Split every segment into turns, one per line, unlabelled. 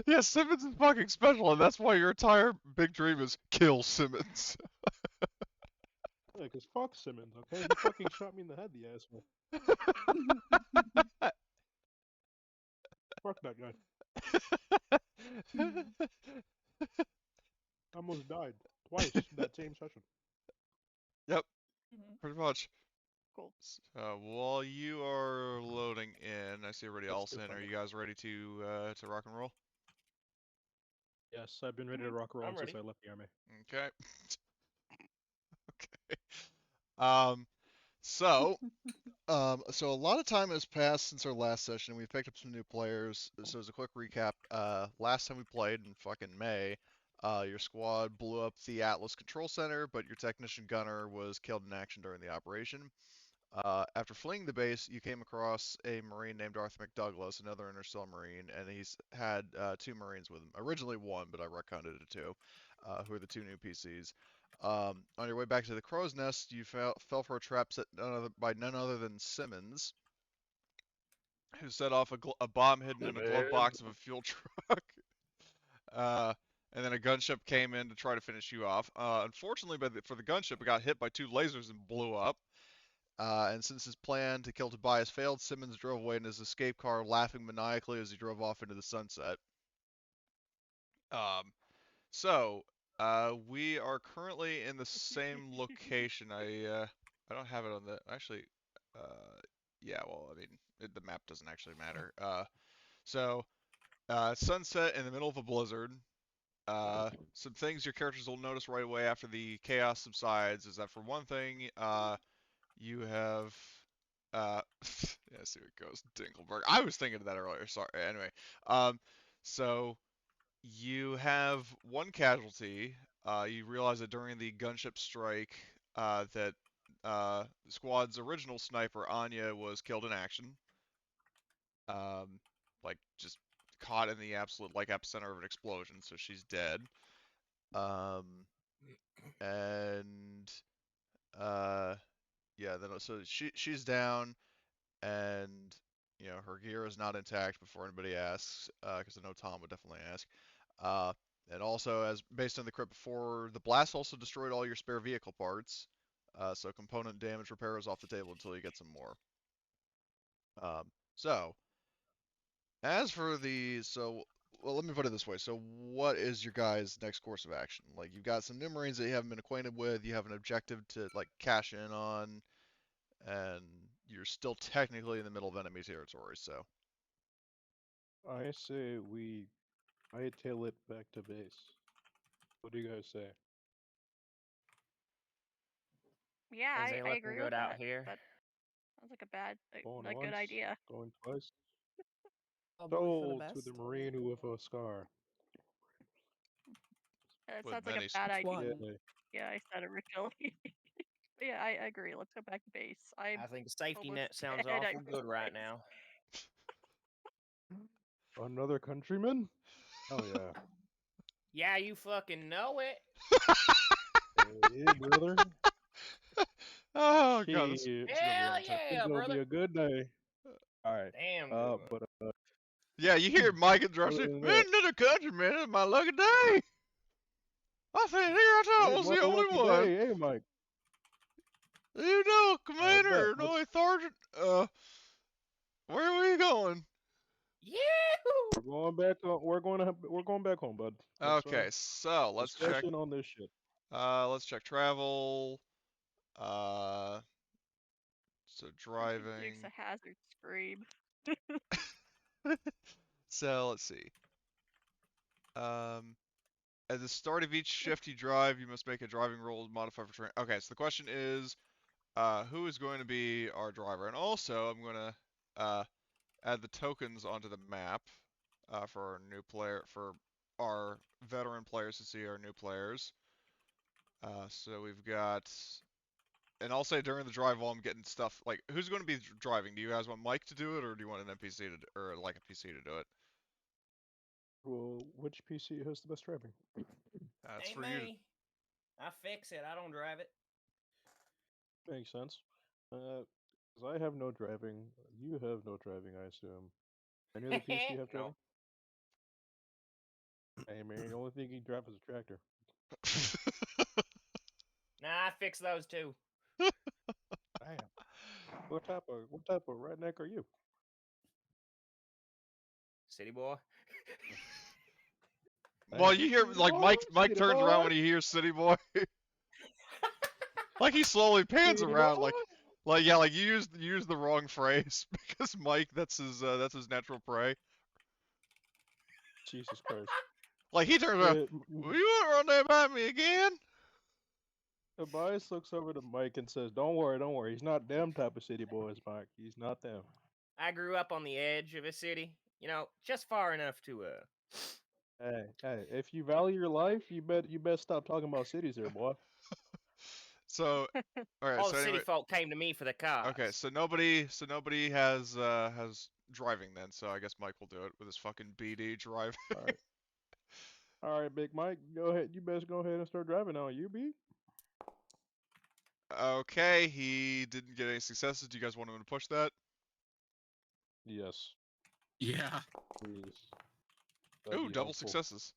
Yeah, Simmons is fucking special, and that's why your entire big dream is kill Simmons.
Yeah, because fuck Simmons, okay? He fucking shot me in the head, the asshole. Fuck that guy. I almost died. Twice in that same session.
Yep, pretty much.
Cool.
While you are loading in, I see everybody
That's
else
too
in. Are
funny.
you guys ready to rock and roll?
Yes, I've been ready to rock and roll
I'm
since
ready.
I left the army.
Okay. Okay. Um, so, so a lot of time has passed since our last session. We've picked up some new players. So as a quick recap, last time we played in fucking May, your squad blew up the Atlas Control Center, but your technician gunner was killed in action during the operation. After fleeing the base, you came across a Marine named Arthur McDouglas, another Interstellar Marine, and he's had two Marines with him. Originally one, but I retconned it to two, who are the two new PCs. On your way back to the Crow's Nest, you fell for a trap set by none other than Simmons, who set off a bomb hidden in a glove box of a fuel truck. Uh, and then a gunship came in to try to finish you off. Unfortunately, for the gunship, it got hit by two lasers and blew up. And since his plan to kill Tobias failed, Simmons drove away in his escape car, laughing maniacally as he drove off into the sunset. Um, we are currently in the same location. I don't have it on the actually. Yeah, well, I mean, the map doesn't actually matter. Sunset in the middle of a blizzard. Some things your characters will notice right away after the chaos subsides is that for one thing, you have yeah, I see where it goes. Dinkelberg. I was thinking of that earlier. Sorry. Anyway, so you have one casualty. You realize that during the gunship strike, that the squad's original sniper Anya was killed in action. Like just caught in the absolute like epicenter of an explosion, so she's dead. And yeah, then so she's down, and her gear is not intact before anybody asks, because I know Tom would definitely ask. Uh, and also, as based on the crypt before, the blast also destroyed all your spare vehicle parts, so component damage repair is off the table until you get some more. So, as for well, let me put it this way. So, what is your guys' next course of action? Like, you've got some new Marines that you haven't been acquainted with. You have an objective to like cash in on, and you're still technically in the middle of enemy territory. So,
I say we hightail it back to base. What do you guys say?
Yeah,
Things ain't
I
looking
agree
good
with
out
that.
here.
That sounds like
Going
a good
once,
idea.
going twice.
Probably for the
Told to
best.
the Marine with a scar.
It
with
sounds like a
many.
bad
Which
idea.
one?
Yeah, I said originally. But yeah, I agree. Let's go back to base.
I think safety net
almost
sounds
dead, I
awful good right
realize.
now.
Another countryman? Oh yeah.
Yeah, you fucking know it.
Hey, brother.
Oh god, this
Shit.
is a good
Hell
one.
It's
yeah,
gonna be
brother.
a good day. All right.
Damn good one.
But
Yeah, you hear Mike interrupt
other
you.
than
Man,
that,
another country, man. It's my lucky day. I said, here I thought I
hey,
was
my
the only
lucky
one.
day. Hey, Mike.
You know,
All right, bet.
Commander, no, Sergeant. Where are we going?
Yahoo!
We're going back. We're going back home, bud.
Okay, so let's check.
Discussion on this shit.
Let's check travel. Uh, so driving.
Dukes a hazard scream.
So let's see. At the start of each shift you drive, you must make a driving roll modified for terrain. Okay, so the question is, who is going to be our driver? And also, I'm going to add the tokens onto the map for our new player, for our veteran players to see our new players. So we've got, and I'll say during the drive while I'm getting stuff, like, who's going to be driving? Do you guys want Mike to do it, or do you want an NPC to, or like a PC to do it?
Well, which PC has the best driving?
That's
Ain't
for you.
me. I fix it. I don't drive it.
Makes sense. Because I have no driving. You have no driving, I assume. Any other piece you have
No.
driving? Hey man, the only thing you can drive is a tractor.
Nah, I fixed those too.
Damn. What type of redneck are you?
City boy.
Well,
Damn.
you hear
City
like
boy,
Mike
city
turns around
boy,
when he hears City Boy. Like he slowly pans
city
around,
boy.
like yeah, like you used the wrong phrase because Mike, that's his natural prey.
Jesus Christ.
Like he turns around, well, you want to run that by me again?
Tobias looks over to Mike and says, don't worry. He's not them type of city boys, Mike. He's not them.
I grew up on the edge of a city, just far enough to
Hey, if you value your life, you bet stop talking about cities there, boy.
So, all right.
all
So
the city
anyway,
folk came to me for the cause.
okay. So nobody has driving then. So I guess Mike will do it with his fucking BD drive.
Alright. Alright, Big Mike, go ahead. You best go ahead and start driving now, you be?
Okay, he didn't get any successes. Do you guys want him to push that?
Yes,
Yeah.
please. That'd
Ooh,
be
double
helpful.
successes.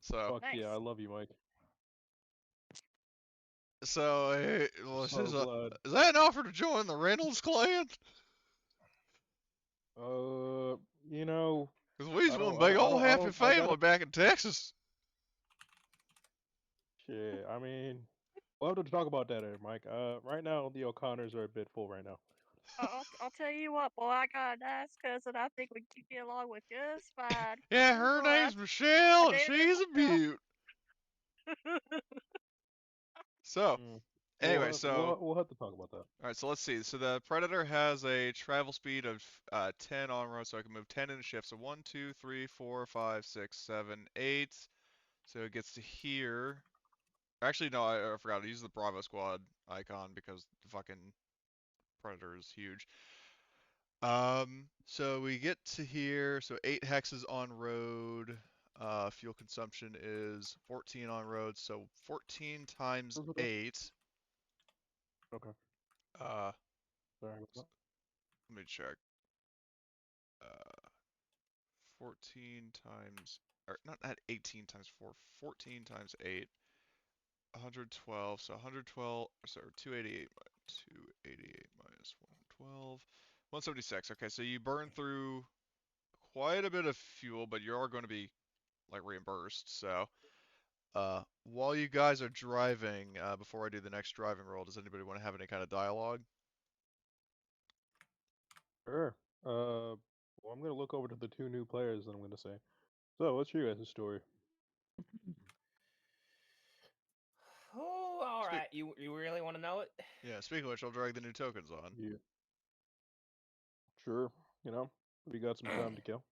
So,
Fuck yeah, I
Nice.
love you, Mike.
well, it
So
says,
glad.
is that an offer to join the Reynolds clan?
You know,
Cause we's
I
one
don't, I
big
don't, I
old
don't, I
happy
don't, I gotta,
family back in Texas.
shit, I mean, we'll have to talk about that later, Mike. Right now, the O'Connors are a bit full right now.
I'll tell you what, boy. I got a nice cousin. I think we can get along with just fine.
Yeah,
Oh,
her
boy,
name's
I
Michelle, and
did it
she's a
myself.
beaut. So,
Mm.
anyway,
We'll have to talk about that.
alright, so let's see. So the Predator has a travel speed of 10 on road, so I can move 10 in a shift. So 1, 2, 3, 4, 5, 6, 7, 8. So it gets to here. Actually, no, I forgot. I used the Bravo Squad icon because the fucking Predator is huge. So we get to here. So 8 hexes on road. Fuel consumption is 14 on road. So 14 times
Okay.
8.
Okay.
Uh,
Sorry about that.
let me check. 14 times, or not 18 times 4, 14 times 8, 112. So 112, sorry, 288 minus 112, 176. Okay, so you burn through quite a bit of fuel, but you are going to be like reimbursed. So, while you guys are driving, before I do the next driving roll, does anybody want to have any kind of dialogue?
Sure. Well, I'm gonna look over to the two new players, and I'm gonna say, so, what's your guys' story?
Oh, all
Spe-
right. You really want to know it?
Yeah, speaking of which, I'll drag the new tokens on.
Yeah. Sure. You know, we got some time to kill.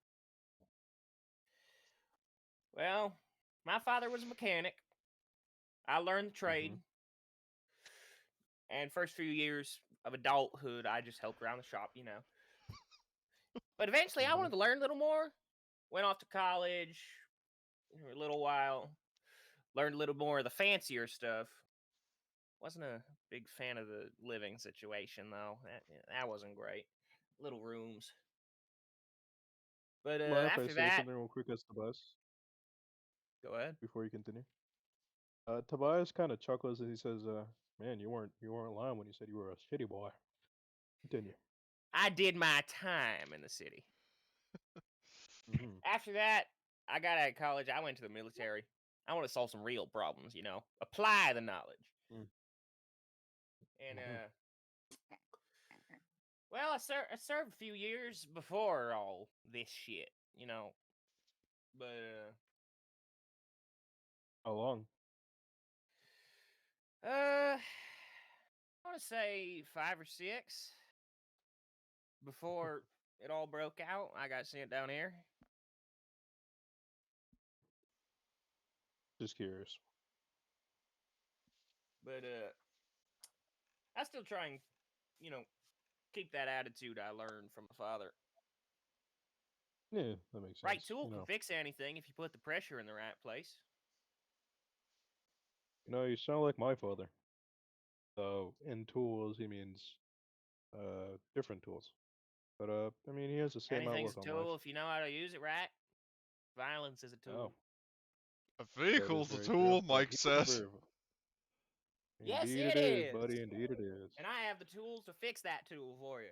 Well, my father was a mechanic. I learned the trade. And first few years of adulthood, I just helped around the shop. But eventually, I wanted to learn a little more. Went off to college for a little while. Learned a little more of the fancier stuff. Wasn't a big fan of the living situation, though. That wasn't great. Little rooms. But
Mind if I
after
say
that,
something real quick as Tobias
go ahead.
before you continue? Tobias kind of chuckles as he says, "Man, you weren't lying when you said you were a shitty boy." Continue.
I did my time in the city.
Mm-hmm.
After that, I got out of college. I went to the military. I want to solve some real problems, apply the knowledge.
Mm.
And
Mhm.
well, I served a few years before all this shit. But
How long?
I want to say 5 or 6 before it all broke out. I got sent down here.
Just curious.
But I still try and keep that attitude I learned from my father.
Yeah, that makes sense.
Right tool
You
can
know,
fix anything if you put the pressure in the right place.
you sound like my father. So in tools, he means different tools. But I mean, he has the same
Anything's
outlook
a
on life.
tool if you know how to use it right. Violence is a tool.
Oh,
A
that is
vehicle's a
very
tool,
true. But
Mike
he
says.
never.
Yes,
Indeed
it
it is,
is.
buddy. Indeed it is.
And I have the tools to fix that tool for you.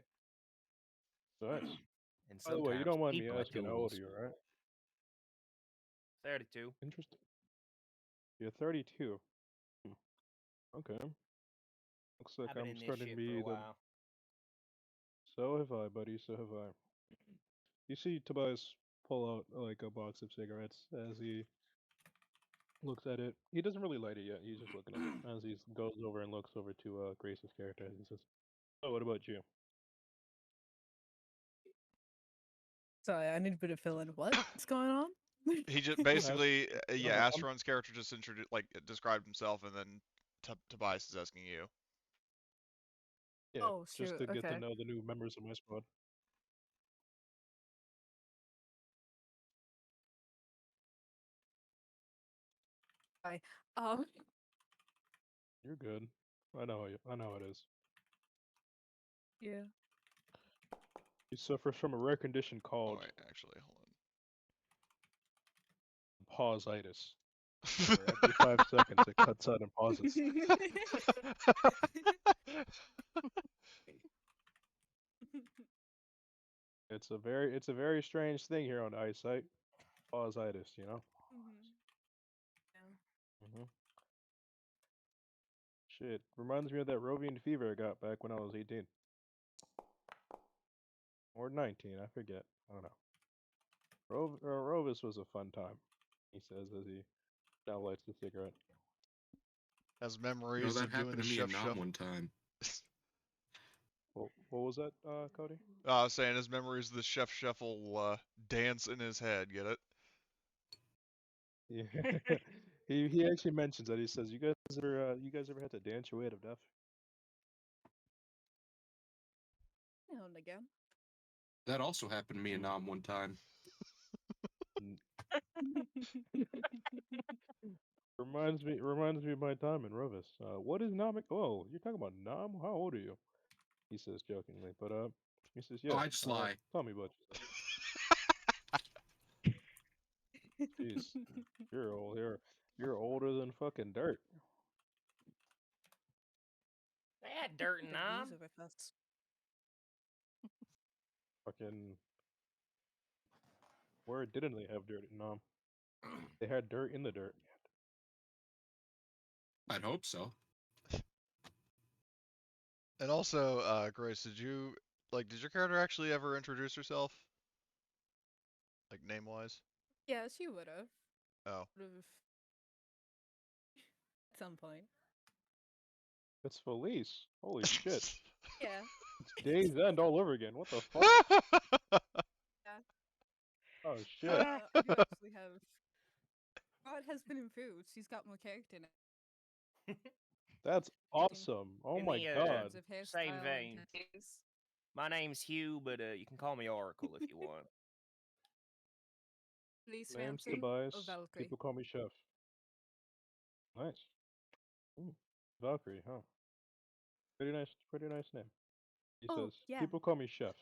Nice.
And
By the way, you
sometimes
don't mind me
people are
asking how old
tools.
are you, right?
32.
Interesting. You're 32. Hmm. Okay. Looks like
I've been
I'm
in this
starting to
shit for a
be the.
while.
So have I, buddy. So have I. You see Tobias pull out like a box of cigarettes as he looks at it. He doesn't really light it yet. He's just looking at it as he goes over and looks over to Grace's character. He says, "Oh, what about you?"
Sorry, I need a bit of fill in. What's going on?
He just
Ask-
basically, yeah,
I'm-
Astron's character just introduced, like, described himself, and then Tobias is asking you.
Yeah,
Oh,
just
shoot,
to get to
okay.
know the new members of my squad.
Hi. Um,
You're good. I know you. I know how it is.
yeah.
He suffers from a rare condition
Oh,
called
wait, actually,
pausitis.
hold
Where every 5 seconds it cuts out and pauses.
on.
It's a very strange thing here on eyesight. Pausitis, you know.
Yeah.
hmm Shit, reminds me of that Rovian fever I got back when I was 18 or 19. I forget. I don't know. Rovis was a fun time. He says as he now lights the cigarette.
Has
You know,
memories
that
of doing
happened
the
to me
chef
in Nam
shuffle.
one time.
What was that, Cody?
I was saying his memories of the chef shuffle dance in his head. Get it?
Yeah. he actually mentions that. He says, you guys ever had to dance your way out of death?"
Now and again.
That also happened to me in Nam one time.
Reminds me of my time in Rovis. What is Nam? Oh, you're talking about Nam? How old are you? He says jokingly, but he says,
Oh,
yeah.
I just lie.
Tell me about yourself. Jeez, you're old. You're older than fucking dirt.
They had dirt in
These
Nam.
are with us.
Fucking where didn't they have dirt in Nam? They had dirt in the dirt.
I'd hope so.
And also, Grace, did your character actually ever introduce herself? Like, name-wise?
Yes, you would have.
Oh.
At some point.
It's Felice. Holy shit.
Yeah.
It's Days End all over again. What the fuck? Oh shit.
I do actually have. God has been improved. She's got more character now.
That's awesome. Oh
In
my
the,
god.
Terms of
Same
hairstyle and
vein.
tattoos.
My name's Hugh, but you can call me Oracle if you want.
Please,
Name's
Ramsey
Tobias.
or Valkyrie.
People call me Chef. Nice. Ooh, Valkyrie, huh? Pretty nice name. He
Oh,
says,
yeah.
people call me Chef.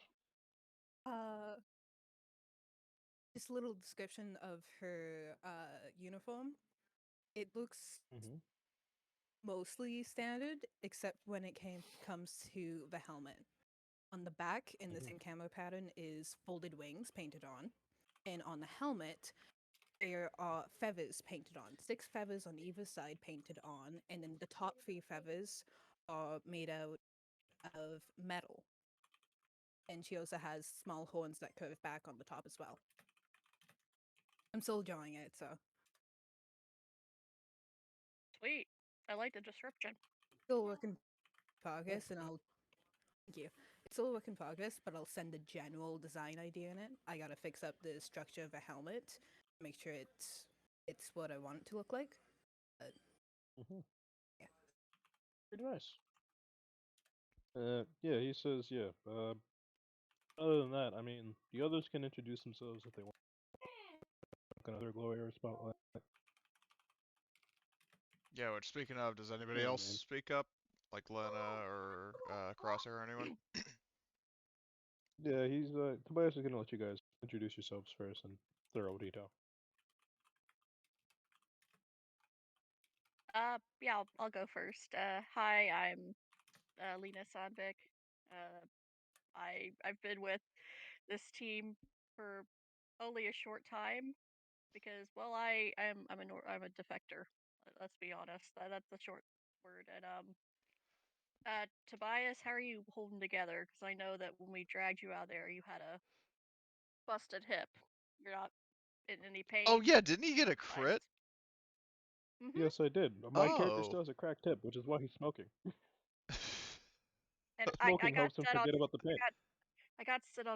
Just a little description of her uniform. It looks
Mm-hmm.
mostly standard, except when it comes to the helmet. On the back, in the
Mhm.
same camo pattern, is folded wings painted on, and on the helmet, there are feathers painted on. 6 feathers on either side painted on, and then the top 3 feathers are made out of metal. And she also has small horns that curve back on the top as well. I'm still drawing it, so
Sweet. I like the description.
still a work in progress, and I'll thank you. It's still a work in progress, but I'll send a general design idea in it. I gotta fix up the structure of a helmet, make sure it's what I want it to look like. But
Mm-hmm.
yeah.
Pretty nice. Yeah, he says, yeah. Other than that, I mean, the others can introduce themselves if they want. Another glory or spotlight.
Yeah, which, speaking of, does anybody
Yeah,
else
man.
speak up? Like Lena or Crosshair or anyone?
Yeah, he's Tobias is gonna let you guys introduce yourselves first and thorough detail.
Yeah, I'll go first. Hi, I'm Lena Sandvik. Uh, I've been with this team for only a short time because, well, I'm a defector. Let's be honest. That's the short word. And Tobias, how are you holding together? Because I know that when we dragged you out there, you had a busted hip. You're not in any
Oh
pain.
yeah, didn't he get a
I
crit?
just. Mhm.
Yes, I did. My character
Oh.
still has a cracked hip, which is why he's smoking.
And I
Smoking
got
helps him
set on.
forget about the pain.
I got set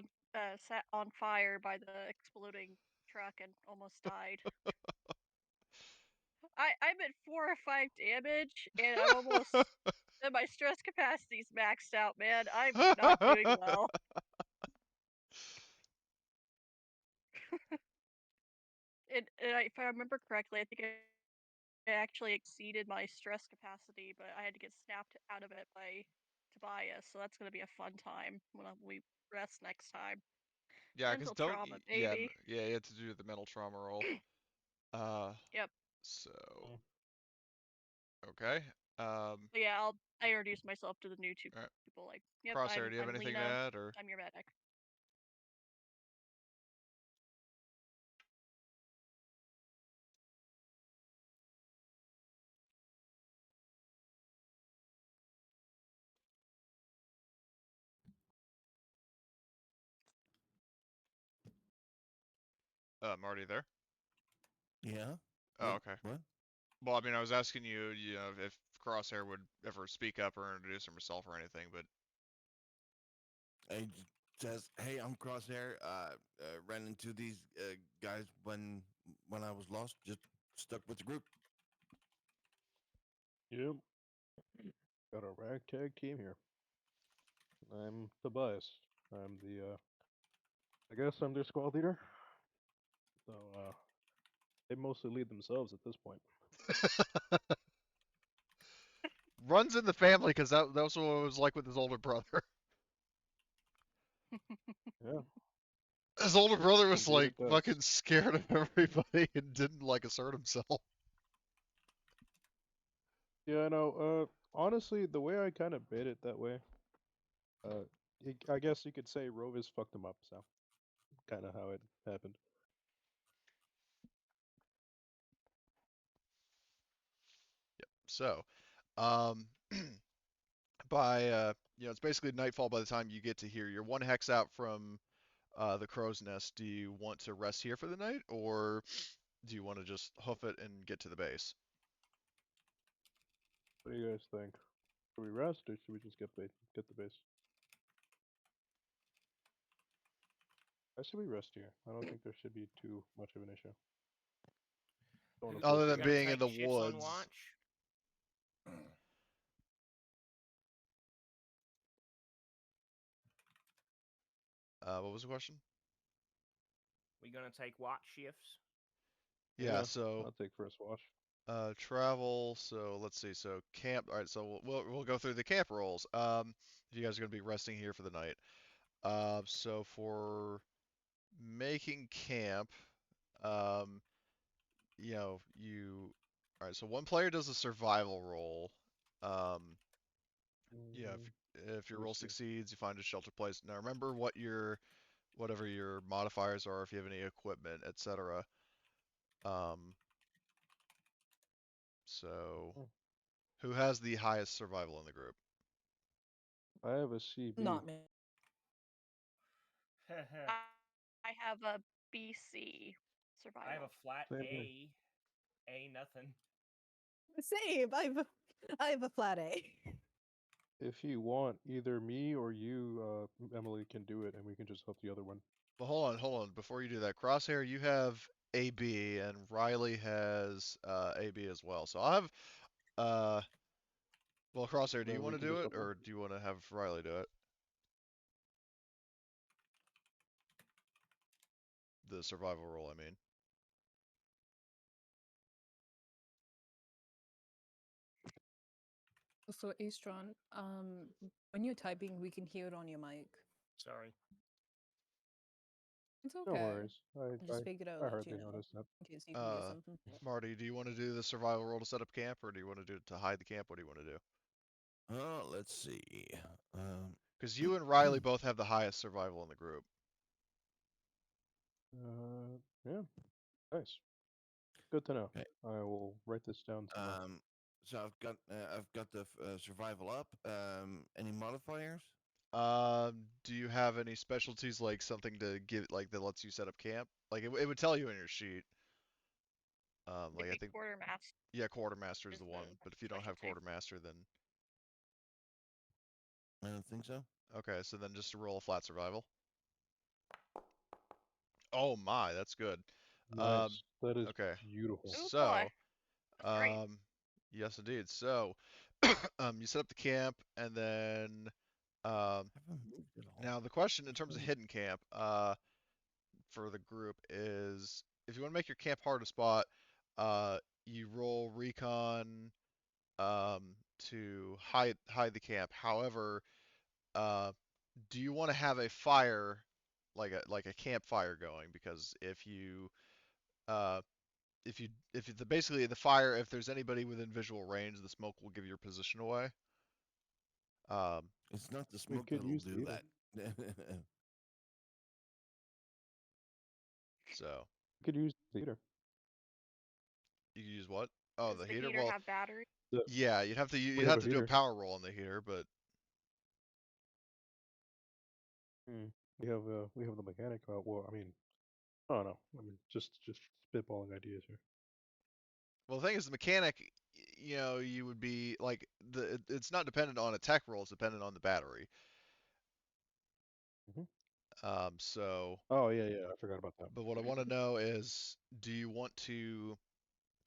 on fire by the exploding truck and almost died. I'm at 4 or 5 damage, and I'm almost. And my stress capacity's maxed out, man. I'm not doing well. If I remember correctly, I think I actually exceeded my stress capacity, but I had to get snapped out of it by Tobias. So that's gonna be a fun time when we rest next time.
Yeah, because
Mental trauma, baby.
yeah, you have to do the mental trauma roll. Uh,
Yep.
so
Mm.
okay.
But yeah, I introduce myself to the new two
All right.
people. Like, yep,
Crosshair, do you have
I'm
anything to
Lena.
add, or?
I'm your medic.
Marty there?
Yeah.
Oh,
What?
okay.
What?
Well, I mean, I was asking you, if Crosshair would ever speak up or introduce himself or anything, but
He says, "Hey, I'm Crosshair. Ran into these guys when I was lost. Just stuck with the group."
Yep. Got a ragtag team here. I'm Tobias. I'm the I guess I'm their squad leader. So they mostly lead themselves at this point.
runs in the family because that was what it was like with his older brother.
Yeah.
His older brother was
Indeed
like
it does.
fucking scared of everybody and didn't like assert himself.
Yeah, no, honestly, the way I kind of made it that way, uh, I guess you could say Rovis fucked him up, so kind of how it happened.
So, um, by it's basically nightfall by the time you get to here. You're one hex out from the crow's nest. Do you want to rest here for the night, or do you want to just hoof it and get to the base?
What do you guys think? Should we rest or should we just get the base? I say we rest here. I don't think there should be too much of an issue. Don't wanna
Who,
Other
force
who
than
anything.
gonna
being in
take
the
shifts on
woods.
watch?
What was the question?
We gonna take watch shifts?
Yeah,
Yeah,
so
I'll take first watch.
travel. So let's see. So camp. All right. So we'll go through the camp rolls. You guys are gonna be resting here for the night. So for making camp, um, you. All right. So one player does a survival roll. Um, yeah.
Mm,
If your
let me
roll
see.
succeeds, you find a shelter place. Now remember whatever your modifiers are, if you have any equipment, etc. Um, so
Hmm.
who has the highest survival in the group?
I have a CB.
Not me.
I have a BC survival.
I have a flat
Same here.
A nothing.
Same. I have a flat A.
If you want, either me or you, Emily, can do it, and we can just help the other one.
Well, hold on. Before you do that, Crosshair, you have AB, and Riley has AB as well. So I'll have, uh, well, Crosshair, do you
Then
want
we
to
can
do
just
it,
help them.
or do you want to have Riley do it? The survival roll, I mean.
So, Astron, when you're typing, we can hear it on your mic.
Sorry.
It's
No
okay.
worries.
I just figured I'd
I
let
hardly
you know
noticed that.
in case you needed something.
Marty, do you want to do the survival roll to set up camp, or do you want to do it to hide the camp? What do you want to do?
Let's see.
Because you and Riley both have the highest survival in the group.
Yeah. Nice. Good to know.
Okay.
I will write this down tomorrow.
So I've got the survival up. Any modifiers?
Do you have any specialties, like something to give, like that lets you set up camp? Like it would tell you in your sheet. Like I
Maybe
think,
quartermaster
yeah, quartermaster is
is
the
the
one. But if you don't have
specialty.
quartermaster, then
I don't think so.
okay. So then just to roll a flat survival. Oh my, that's good.
Nice. That is
Okay.
beautiful.
Oh boy,
So,
that's great.
yes indeed. So, you set up the camp, and then um,
Haven't moved at all.
now the question in terms of hidden camp, for the group is if you want to make your camp hard to spot, you roll recon to hide the camp. However, uh, do you want to have a fire, like a campfire going? Because uh, if you, basically the fire, if there's anybody within visual range, the smoke will give your position away. Um,
It's not the
We
smoke
could
that'll
use the
do
heater.
that.
so
We could use the heater.
you can use what? Oh,
Does
the
the
heater.
heater
Well,
have battery?
yeah,
We
you'd
have
have
a
to do a
heater.
power roll on the heater, but
Hmm. We have the mechanic. Well, I mean, I don't know. I mean, just spitballing ideas here.
well, the thing is, the mechanic, you would be like it's not dependent on a tech roll; it's dependent on the battery.
Hmm.
So,
Oh yeah, I forgot about that.
but what I want to know is, do you want to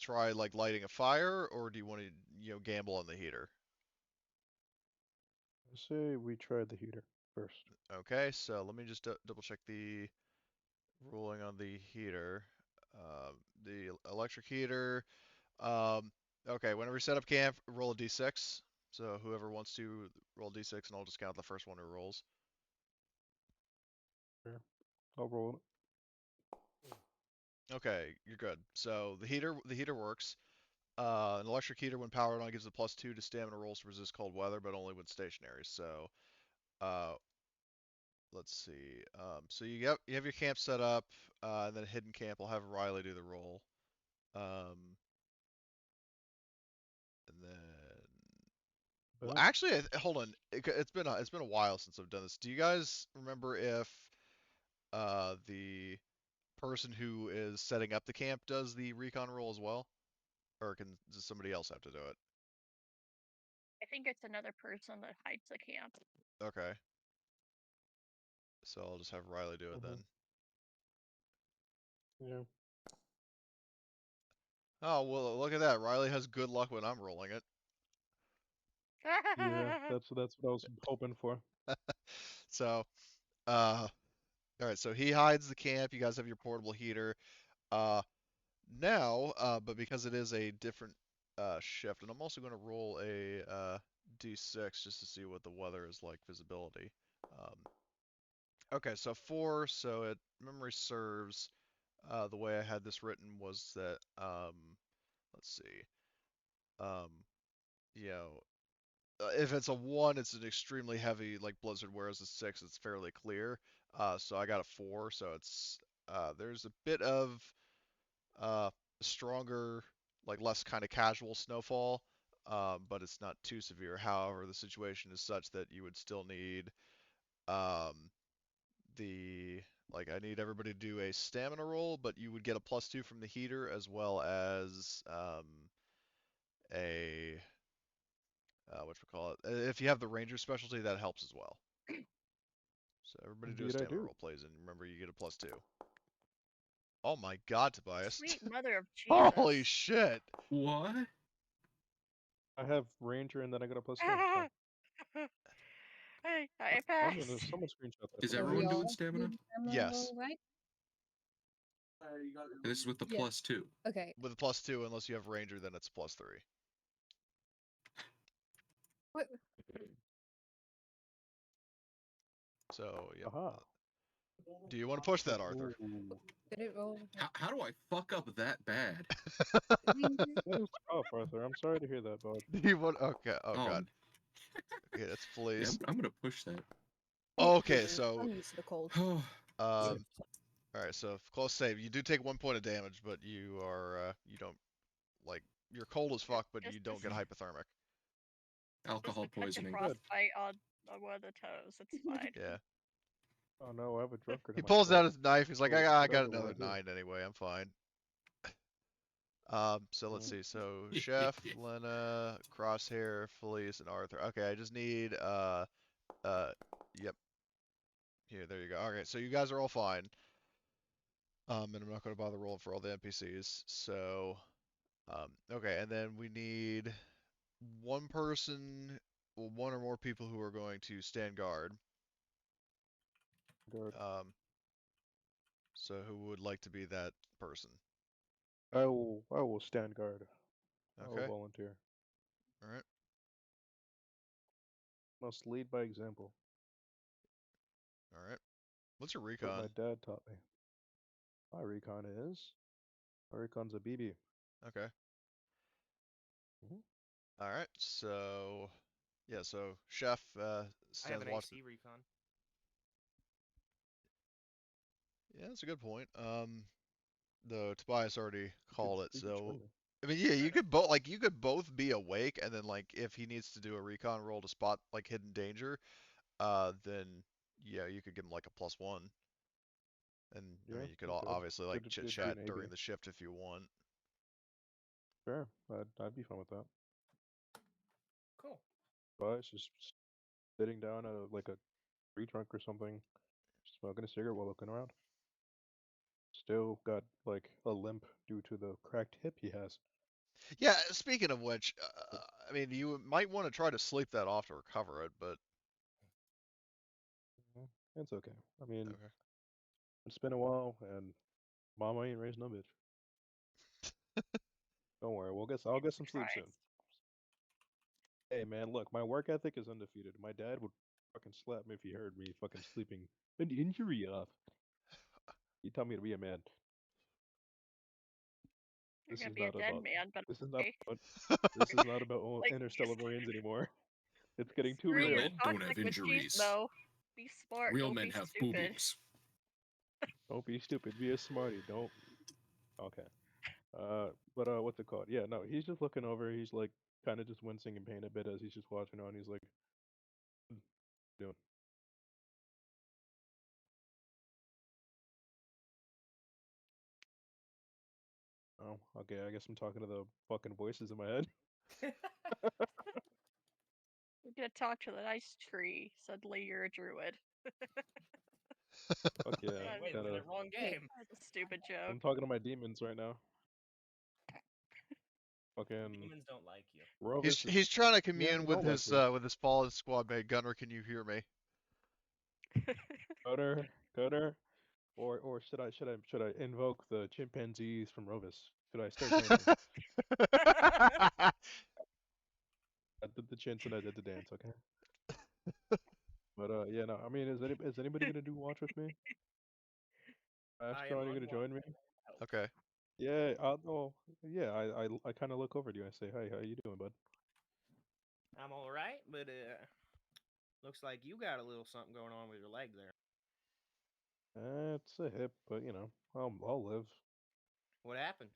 try like lighting a fire, or do you want to, gamble on the heater?
I say we tried the heater first.
Okay, so let me just double check the ruling on the heater. The electric heater. Um, okay, whenever you set up camp, roll a d6. So whoever wants to roll d6, and I'll just count the first one who rolls.
Sure. I'll roll
Okay, you're good. So the heater works. An electric heater, when powered on, gives a +2 to stamina rolls to resist cold weather, but only when stationary. So, uh, let's see. So you have your camp set up, and then hidden camp. I'll have Riley do the roll. And then, well,
it.
actually, hold on. It's been a while since I've done this. Do you guys remember if the person who is setting up the camp does the recon roll as well, or does somebody else have to do it?
I think it's another person that hides the camp.
Okay. So I'll just have Riley do it then.
Yeah.
Oh, well, look at that. Riley has good luck when I'm rolling it.
Yeah, that's what I was hoping for.
So, all right. So he hides the camp. You guys have your portable heater. Uh, Now, but because it is a different shift, and I'm also going to roll a d6 just to see what the weather is like, visibility. Okay, so 4. So memory serves. The way I had this written was that, let's see, um, you know, if it's a 1, it's an extremely heavy like blizzard, whereas a 6, it's fairly clear. So I got a 4, so there's a bit of uh, stronger, like less kind of casual snowfall, but it's not too severe. However, the situation is such that you would still need um, I need everybody to do a stamina roll, but you would get a +2 from the heater as well as a what you call it. If you have the ranger specialty, that helps as well. So everybody do a
Indeed, I
stamina
do.
roll, please, and remember you get a +2. Oh my God, Tobias!
Sweet mother of
Holy
Jesus.
shit!
What?
I have ranger, and then I got a +2. So.
Hey, I
I'm gonna
passed.
someone screenshot that
Is
for me.
So
everyone doing
y'all
stamina?
did the stamina
Yes.
roll, right?
And this is with the
Yeah.
+2.
Okay.
With a +2, unless you have ranger, then it's +3.
What?
So yeah.
Aha.
Do you want to push that, Arthur?
Ooh.
Did it roll?
How do I fuck up that bad?
That is tough, Arthur. I'm sorry to hear that, bud.
Do you want? Okay. Oh god.
Um,
Okay, that's
yeah,
fleas.
I'm gonna push that.
Okay, so
I'm used to the cold.
Oh,
all right. So close save. You do take 1 point of damage, but you are you don't like you're cold as fuck, but you don't get hypothermic.
alcohol
Just detect a
poisoning.
frostbite on one of the toes. It's fine.
Yeah.
Oh no, I have a drunkard.
He
in my
pulls
throat.
out his knife. He's like,
Oh,
I got
whatever will I
another
do?
9 anyway. I'm fine. So let's see. So Chef, Lena, Crosshair, Felice, and Arthur. Okay, I just need yep. Here, there you go. Okay, so you guys are all fine. And I'm not going to bother rolling for all the NPCs. So, okay, and then we need one person, well, one or more people who are going to stand guard.
Guard.
So who would like to be that person?
I will stand guard. I will
Okay.
volunteer.
All right.
Must lead by example.
All right. What's your
That's what
recon?
my dad taught me. My recon's a BB.
Okay.
Mhm.
All right. So, yeah. So Chef
I have
stands
an
watch.
AC recon.
Yeah, that's a good point. Though Tobias already called it,
You could
so
join me.
I mean, yeah,
Fair
you
enough.
could both you could both be awake, and then like if he needs to do a recon roll to spot like hidden danger, then yeah, you could give him like a +1, and I
Yeah,
mean you could
we could.
obviously like chit
It'd be
chat
an AB.
during the shift if you want.
Sure, I'd be fine with that.
Cool.
But it's just sitting down at like a tree trunk or something, smoking a cigarette while looking around. Still got like a limp due to the cracked hip he has.
Yeah, speaking of which, I mean you might want to try to sleep that off to recover it, but
Mhm. It's okay. I mean,
okay.
it's been a while, and Mama ain't raised no bitch. Don't worry, I'll get some sleep soon.
Christ.
Hey man, look, my work ethic is undefeated. My dad would fucking slap me if he heard me fucking sleeping an injury off. He taught me to be a man.
You're
This
gonna
is
be a
not
dead
about.
man, but
This is not
okay.
about. This is not about
Like,
interstellar marines anymore. It's getting too
screw
Real
your
real.
men don't have
toxic
injuries.
machismo. Be smart.
Real
Don't
men
be
have
stupid.
boobies.
Don't be stupid. Be a smarty. Don't. Okay. What's it called? Yeah, no, he's just looking over. He's like kind of just wincing in pain a bit as he's just watching on. He's like, "Hmm, doing. Oh, okay. I guess I'm talking to the fucking voices in my head.
You're gonna talk to the nice tree. Suddenly you're a druid.
Fuck yeah.
Yeah,
Wait a
Gotta.
minute, wrong game.
That's a stupid joke.
I'm talking to my demons right now. Fucking
Demons don't like you.
Rovis.
He's trying to
Yeah,
commune
they don't like me.
with his fallen squad mate Gunner. Can you hear me?
Cutter, cutter. Or should I invoke the chimpanzees from Rovis? Should I start dancing? I did the chants and I did the dance, okay? But yeah, no. I mean, is anybody gonna do watch with me?
I am
Astron, you
on
gonna
watch.
join me?
Help.
Okay.
Yeah, oh, yeah. I kind of look over to you. I say, "Hi, how you doing, bud?"
I'm all right, but looks like you got a little something going on with your leg there.
It's a hip, but you know, I'll live.
What happened?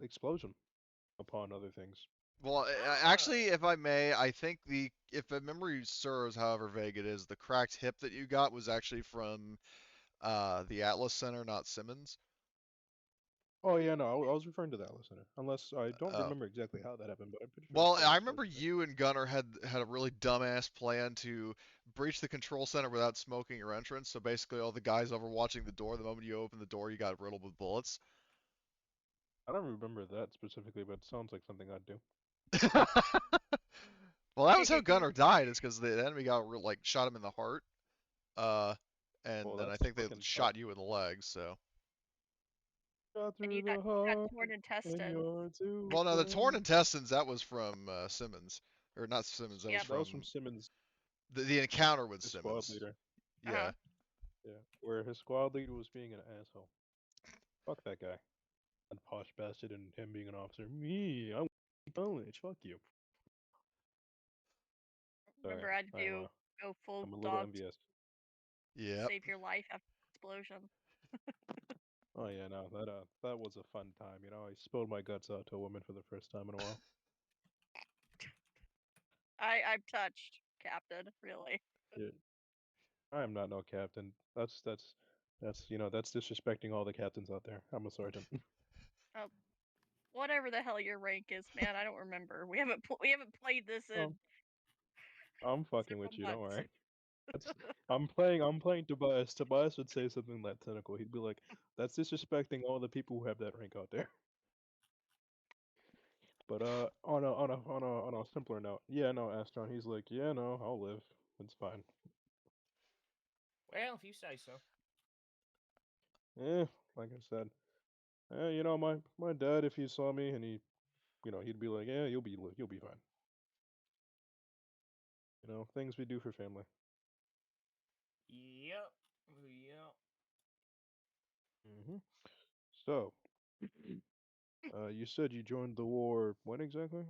Explosion, upon other things.
Well, actually, if I may, I think if the memory serves, however vague it is, the cracked hip that you got was actually from the Atlas Center, not Simmons.
Oh yeah, no, I was referring to that listener. Unless I don't
Oh.
remember exactly how that happened, but I'm pretty sure.
Well,
it's
I
Atlas
remember
listener.
you and Gunner had a really dumbass plan to breach the control center without smoking your entrance. So basically, all the guys over watching the door, the moment you open the door, you got riddled with bullets.
I don't remember that specifically, but it sounds like something I'd do.
Well, that was how Gunner died. Is because the enemy got like shot him in the heart, and
Well,
then I
that's
think they
fucking tough.
shot you in the legs. So.
Shot
And
through
you
the
got
heart,
torn
and
intestines.
you're too
Well, no, the torn
close.
intestines that was from Simmons, or not Simmons. That
Yep.
was
That was from
from
Simmons,
the encounter with
the squad
Simmons.
leader.
Yeah.
Yeah, where his squad leader was being an asshole. Fuck that guy. And posh bastard and him being an officer. Me, I'm college. Fuck you. Sorry,
Remember, I had to go full
I'm a little
dog to
envious.
Yep.
save your life after the explosion.
Oh yeah, no, that was a fun time. You know, I spilled my guts out to a woman for the first time in a while.
I'm touched, Captain. Really.
Yeah, I am not no captain. That's that's disrespecting all the captains out there. I'm a sergeant.
Oh, whatever the hell your rank is, man. I don't remember. We haven't played this
Oh,
in
I'm fucking
several
with you. Don't
months.
worry. That's I'm playing Tobias. Tobias would say something that cynical. He'd be like, "That's disrespecting all the people who have that rank out there." But on a simpler note, yeah, no, Astron. He's like, yeah, no, I'll live. It's fine.
Well, if you say so.
Like I said, my dad, if he saw me and he'd be like, yeah, you'll be fine. Things we do for family.
Yep. Yep.
Hmm. So, you said you joined the war when exactly?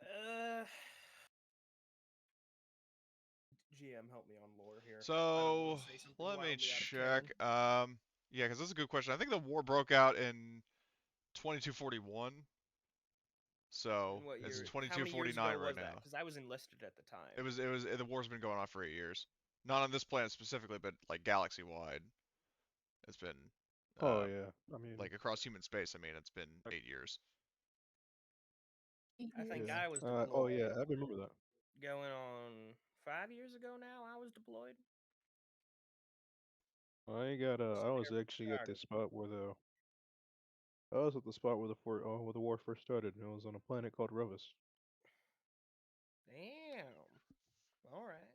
Uh, GM, help me on lore here. I don't want
So
to say something
let me
wildly out of
check.
turn.
Yeah, because that's a good question. I think the war broke out in 2241. So
And what
it's
year? How many years
2249
ago
right
was that?
now.
Because I was enlisted at the time.
It was the war's been going on for 8 years. Not on this planet specifically, but like galaxy wide. It's been
Oh
uh
yeah, I mean,
like across human space. I mean, it's been
like,
8 years.
I think
yeah.
I was
Oh yeah,
deployed
I remember that.
going on 5 years ago now. I was deployed.
I
So
was
whenever it
actually at the
started.
spot where the I was at the spot where the war first started, and it was on a planet called Rovis.
Damn. All right.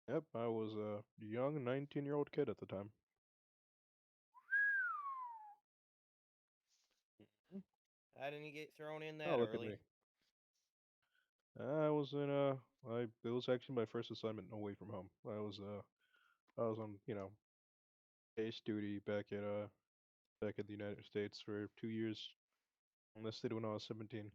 Yep, I was a young 19-year-old kid at the time. Mhm.
I didn't get thrown in
Oh,
that
look at
early.
me. I was in it was actually my first assignment away from home. I was on base duty back in the United States for 2 years. Enlisted when I was 17.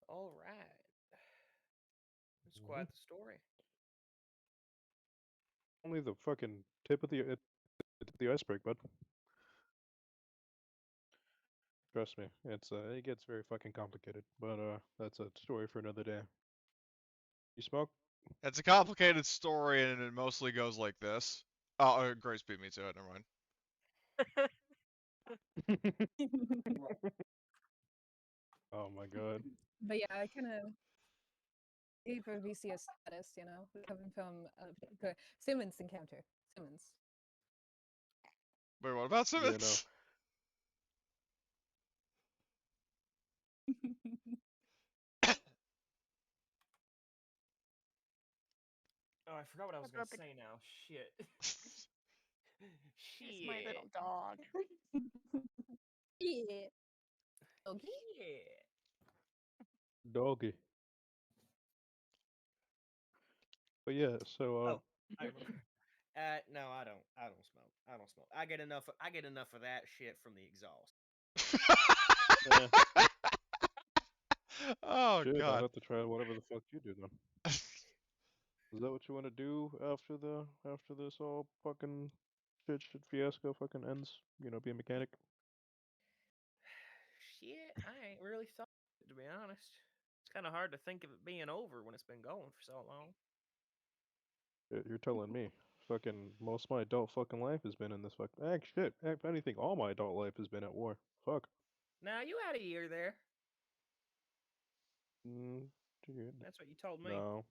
All right. That's
Hmm.
quite the story.
Only the fucking tip of the iceberg, bud. Trust me, it gets very fucking complicated. But that's a story for another day. You smoke?
It's a complicated story, and it mostly goes like this. Oh, Grace beat me to it. Never mind.
Oh my god.
But yeah, I kind of gave her VCS status, coming from a particular Simmons encounter. Simmons.
Wait, what about
Yeah, no.
Simmons?
Oh, I forgot what I was
What
gonna
about the
say now. Shit.
Here's my little
Shit.
dog.
Yeah. Okay.
Shit.
Doggy. But yeah, so
Oh, I remember. No, I don't. I don't smoke. I don't smoke. I get enough. I get enough of that shit from the exhaust.
eh,
Oh
shit, I'll
God.
have to try whatever the fuck you do then. Is that what you want to do after this all fucking shit fiasco fucking ends? Be a mechanic?
Shit, I ain't really thought of it, to be honest. It's kind of hard to think of it being over when it's been going for so long.
You're telling me. Fucking most of my adult fucking life has been in this fucking. Shit. If anything, all my adult life has been at war. Fuck.
Now you had a year there.
Mm, dude,
That's what you told me.
no.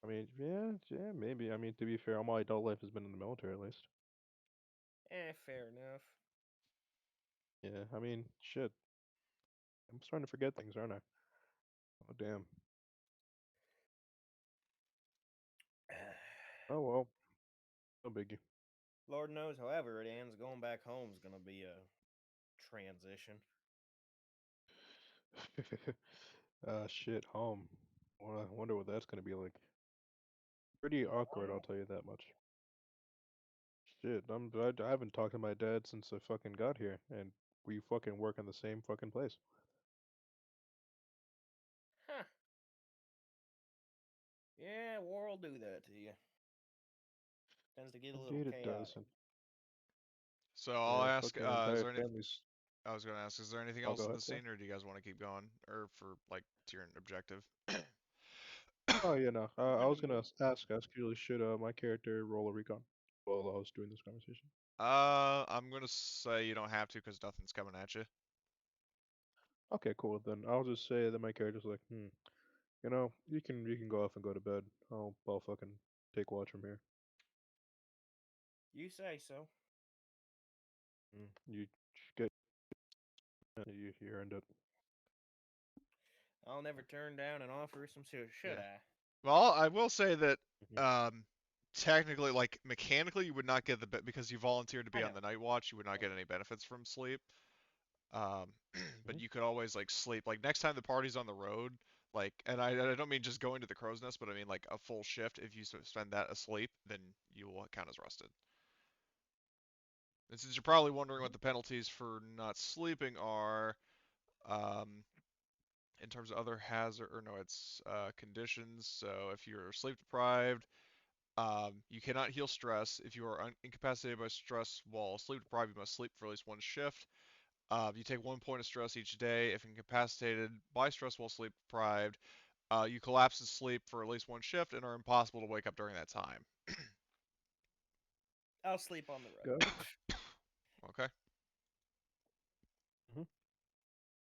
I mean, yeah, maybe. I mean, to be fair, all my adult life has been in the military at least.
Fair enough.
Yeah, I mean, shit. I'm starting to forget things, aren't I? Oh, damn. Oh, well. No biggie.
Lord knows, however it ends, going back home is gonna be a transition.
Shit, home. Well, I wonder what that's gonna be like. Pretty awkward, I'll tell you that much. Shit, I haven't talked to my dad since I fucking got here, and we fucking work in the same fucking place.
Huh. Yeah, war will do that to you. Tends to get a little
Indeed, it
chaotic.
does. And
So I'll ask,
fucking
is
entire
there any?
families.
I was gonna ask, is there anything
Oh,
else
go
in
ahead.
the
Yeah.
scene, or do you guys want to keep going, or for like to your objective?
Oh, yeah, no. I was gonna ask actually, should my character roll a recon while I was doing this conversation?
I'm gonna say you don't have to because nothing's coming at you.
Okay, cool. Then I'll just say that my character's like, you can go off and go to bed. I'll fucking take watch from here.
You say so.
You get you earned it.
I'll never turn down an offer some should
Yeah.
I?
Well, I will say that
Mhm.
technically, like mechanically, you would not get the because you volunteered to
I
be on
know.
the night watch. You would not get any benefits from sleep. Um, but
Mhm.
you could always like sleep. Like next time the party's on the road, like, and I don't mean just going to the crow's nest, but I mean like a full shift. If you spend that asleep, then you will count as rested. And since you're probably wondering what the penalties for not sleeping are, um, in terms of other hazard or no, it's conditions. So if you're sleep deprived, you cannot heal stress. If you are incapacitated by stress while sleep deprived, you must sleep for at least one shift. You take 1 point of stress each day. If incapacitated by stress while sleep deprived, you collapse in sleep for at least one shift and are impossible to wake up during that time.
I'll sleep on the road.
Got it.
Okay.
Mhm.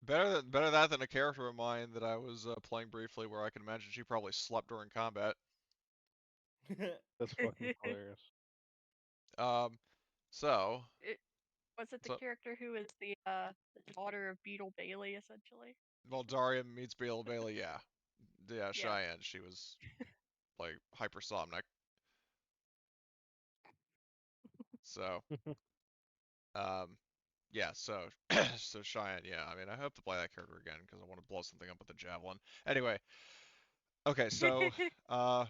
Better that than a character of mine that I was playing briefly, where I can imagine she probably slept during combat.
That's fucking hilarious.
Um, so
Was it the
so
character who is the daughter of Beetle Bailey, essentially?
well, Daria meets Beale Bailey, yeah, yeah,
Yeah.
Cheyenne. She was like hypersomnic. So um, yeah, so so Cheyenne, yeah. I mean, I hope to play that character again because I want to blow something up with a javelin. Anyway, okay, so uh,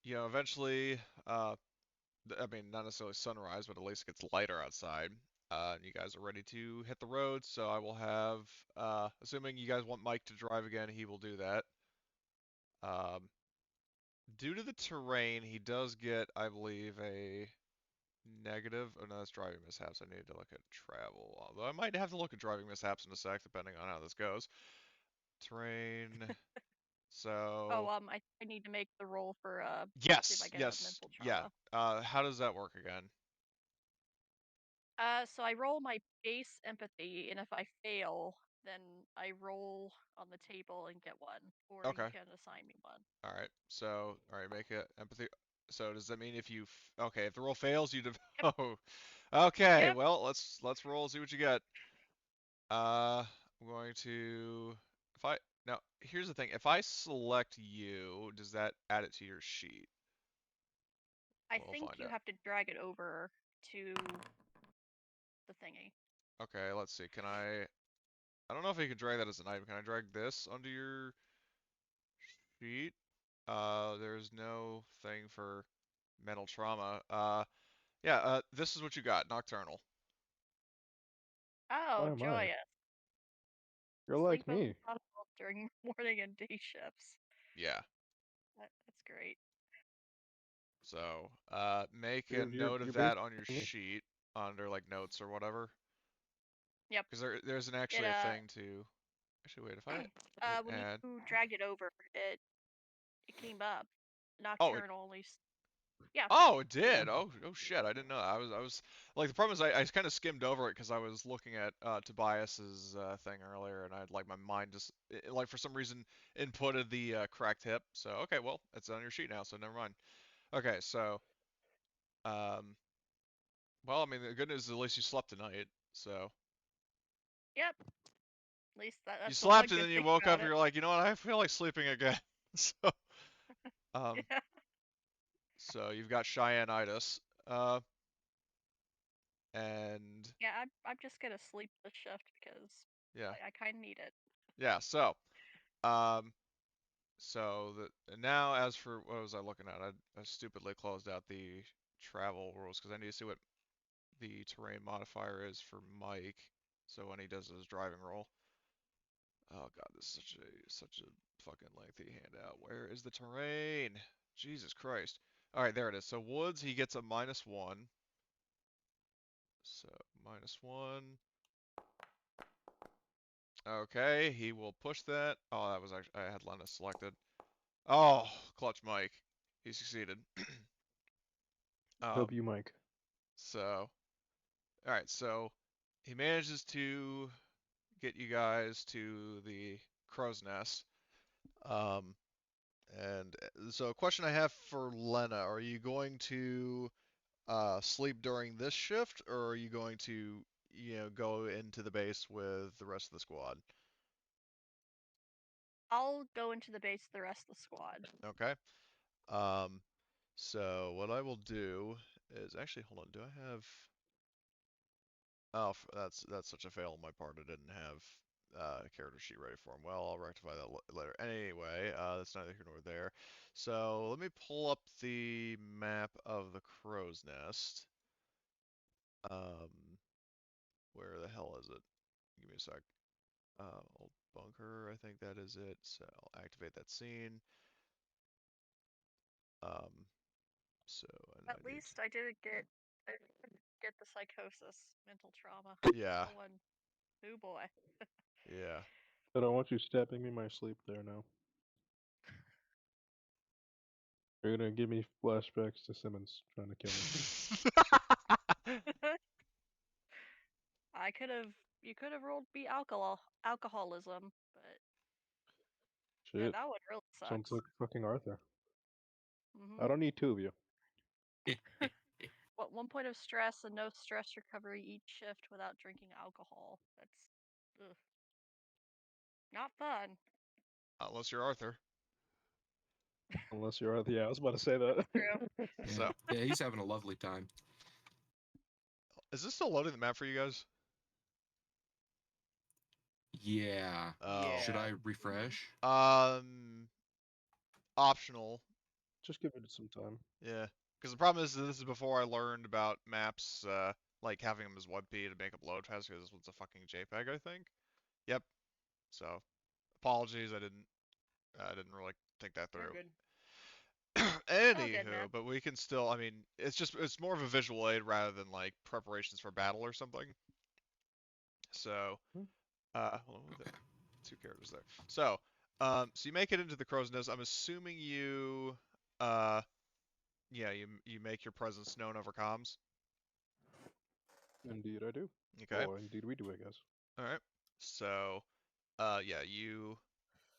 eventually, I mean, not necessarily sunrise, but at least it gets lighter outside. You guys are ready to hit the road, so I will have, assuming you guys want Mike to drive again, he will do that. Um, due to the terrain, he does get, I believe, a negative. Oh no, that's driving mishaps. I need to look at travel. Although I might have to look at driving mishaps in a sec, depending on how this goes. Terrain.
Oh,
So
I need to make the roll for see if I
yes,
get a
yes,
mental
yeah.
trauma.
How does that work again?
So I roll my base empathy, and if I fail, then I roll on the table and get one, or you
Okay.
can assign me one.
All right. So, all right, make it empathy. So does that mean if you okay, if the roll fails, you
Yep.
oh. Okay,
Yep.
well, let's roll, see what you get. I'm going to if I now here's the thing. If I select you, does that add it to your sheet?
I
We'll
think
find
you
out.
have to drag it over to the thingy.
Okay, let's see. Can I don't know if you can drag that as an item. Can I drag this onto your sheet? There's no thing for mental trauma. Yeah, this is what you got, nocturnal.
Oh,
My, my.
joyous.
You're
Sleep
like
of
me.
possible during morning and day shifts.
Yeah.
That's great.
So, make a
You're
note of
you're
that on your
basically me.
sheet under like notes or whatever,
Yep.
because there's an
It
actually a thing to. Actually, wait, if I hit
when
add.
you dragged it over, it came up.
Oh,
Nocturnal only. Yeah.
oh, it
Yeah.
did. Oh shit, I didn't know that. I was like the problem is I kind of skimmed over it because I was looking at Tobias's thing earlier and I'd like my mind just like for some reason inputted the correct hip. So okay, well it's on your sheet now, so never mind. Okay, so um, well I mean the good news is at least you slept tonight. So
Yep. At least
you
that's the one
slept and
good
then you
thing
woke up
about
and
it.
you're like, you know what, I feel like sleeping again. So um,
Yeah.
so you've got Cheyenne-itis. Uh, and
Yeah. I'm just gonna sleep the shift because
yeah.
I kind of need it.
Yeah. Um, now as for what was I looking at? I stupidly closed out the travel rules because I need to see what the terrain modifier is for Mike. So when he does his driving roll. Oh god, this is such a fucking lengthy handout. Where is the terrain? Jesus Christ. All right, there it is. So woods, he gets a -1. So -1. Okay, he will push that. Oh, that was actually I had Lena selected. Oh, clutch Mike. He succeeded.
Help
Um,
you, Mike.
so all right, so he manages to get you guys to the crow's nest. Um, and so a question I have for Lena, are you going to sleep during this shift, or are you going to, go into the base with the rest of the squad?
I'll go into the base with the rest of the squad.
Okay. Um, so what I will do is actually hold on. Do I have? Oh, that's such a fail on my part. I didn't have a character sheet ready for him. Well, I'll rectify that later. Anyway, that's neither here nor there. So let me pull up the map of the crow's nest. Um, where the hell is it? Give me a sec. Old bunker, I think that is it. So I'll activate that scene. Um, so and
At
I need.
least I didn't get the psychosis, mental trauma.
Yeah,
That one, oh boy.
yeah.
I don't want you stabbing me in my sleep there now. You're gonna give me flashbacks to Simmons trying to kill me.
I could have, you could have rolled me alcoholism, but yeah,
Shit.
that one really
Sounds
sucks.
like fucking Arthur. I
Hmm.
don't need two of you.
What 1 point of stress and no stress recovery each shift without drinking alcohol. That's ugh, not fun.
Unless you're Arthur.
Unless you're Arthur. Yeah, I was about to say that.
True.
Yeah.
So,
Yeah, he's having a lovely time.
is this still loading the map for you guys?
Yeah.
Oh.
Should I
Yeah.
refresh?
Optional.
Just give it some time.
Yeah. Because the problem is this is before I learned about maps, like having them as WebP to make them load fast. Because this one's a fucking JPEG, I think. Yep. So, apologies, I didn't really think that
You're
through.
good.
All good, man.
Anywho, but we can still. I mean, it's more of a visual aid rather than like preparations for battle or something. So,
Hmm.
hold on, we got
Okay.
2 characters there. So you make it into the crow's nest. I'm assuming yeah, you make your presence known over comms.
Indeed, I do.
Okay.
Or indeed, we do, I guess.
All right. So, yeah,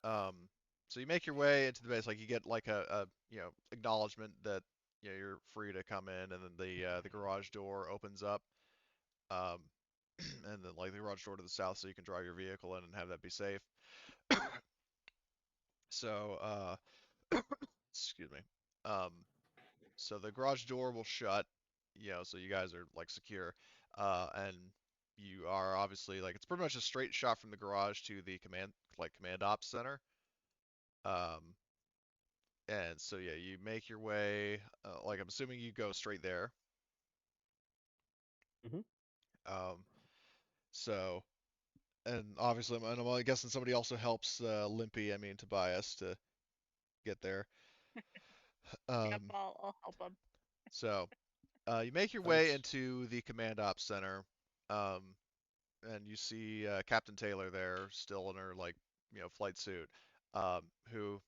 um, so you make your way into the base. Like you get like a acknowledgement that you're free to come in, and then the garage door opens up. Um, and then like the garage door to the south, so you can drive your vehicle in and have that be safe. So, excuse me. Um, so the garage door will shut, so you guys are like secure, and you are obviously like it's pretty much a straight shot from the garage to the command ops center. Um, and so yeah, you make your way, like I'm assuming you go straight there.
Mm-hmm.
Um, so and obviously, and I'm guessing somebody also helps Limpy, I mean Tobias, to get there.
Yep,
Um,
I'll help him.
so you make your way
Thanks.
into the command ops center, um, and you see Captain Taylor there, still in her like flight suit, who,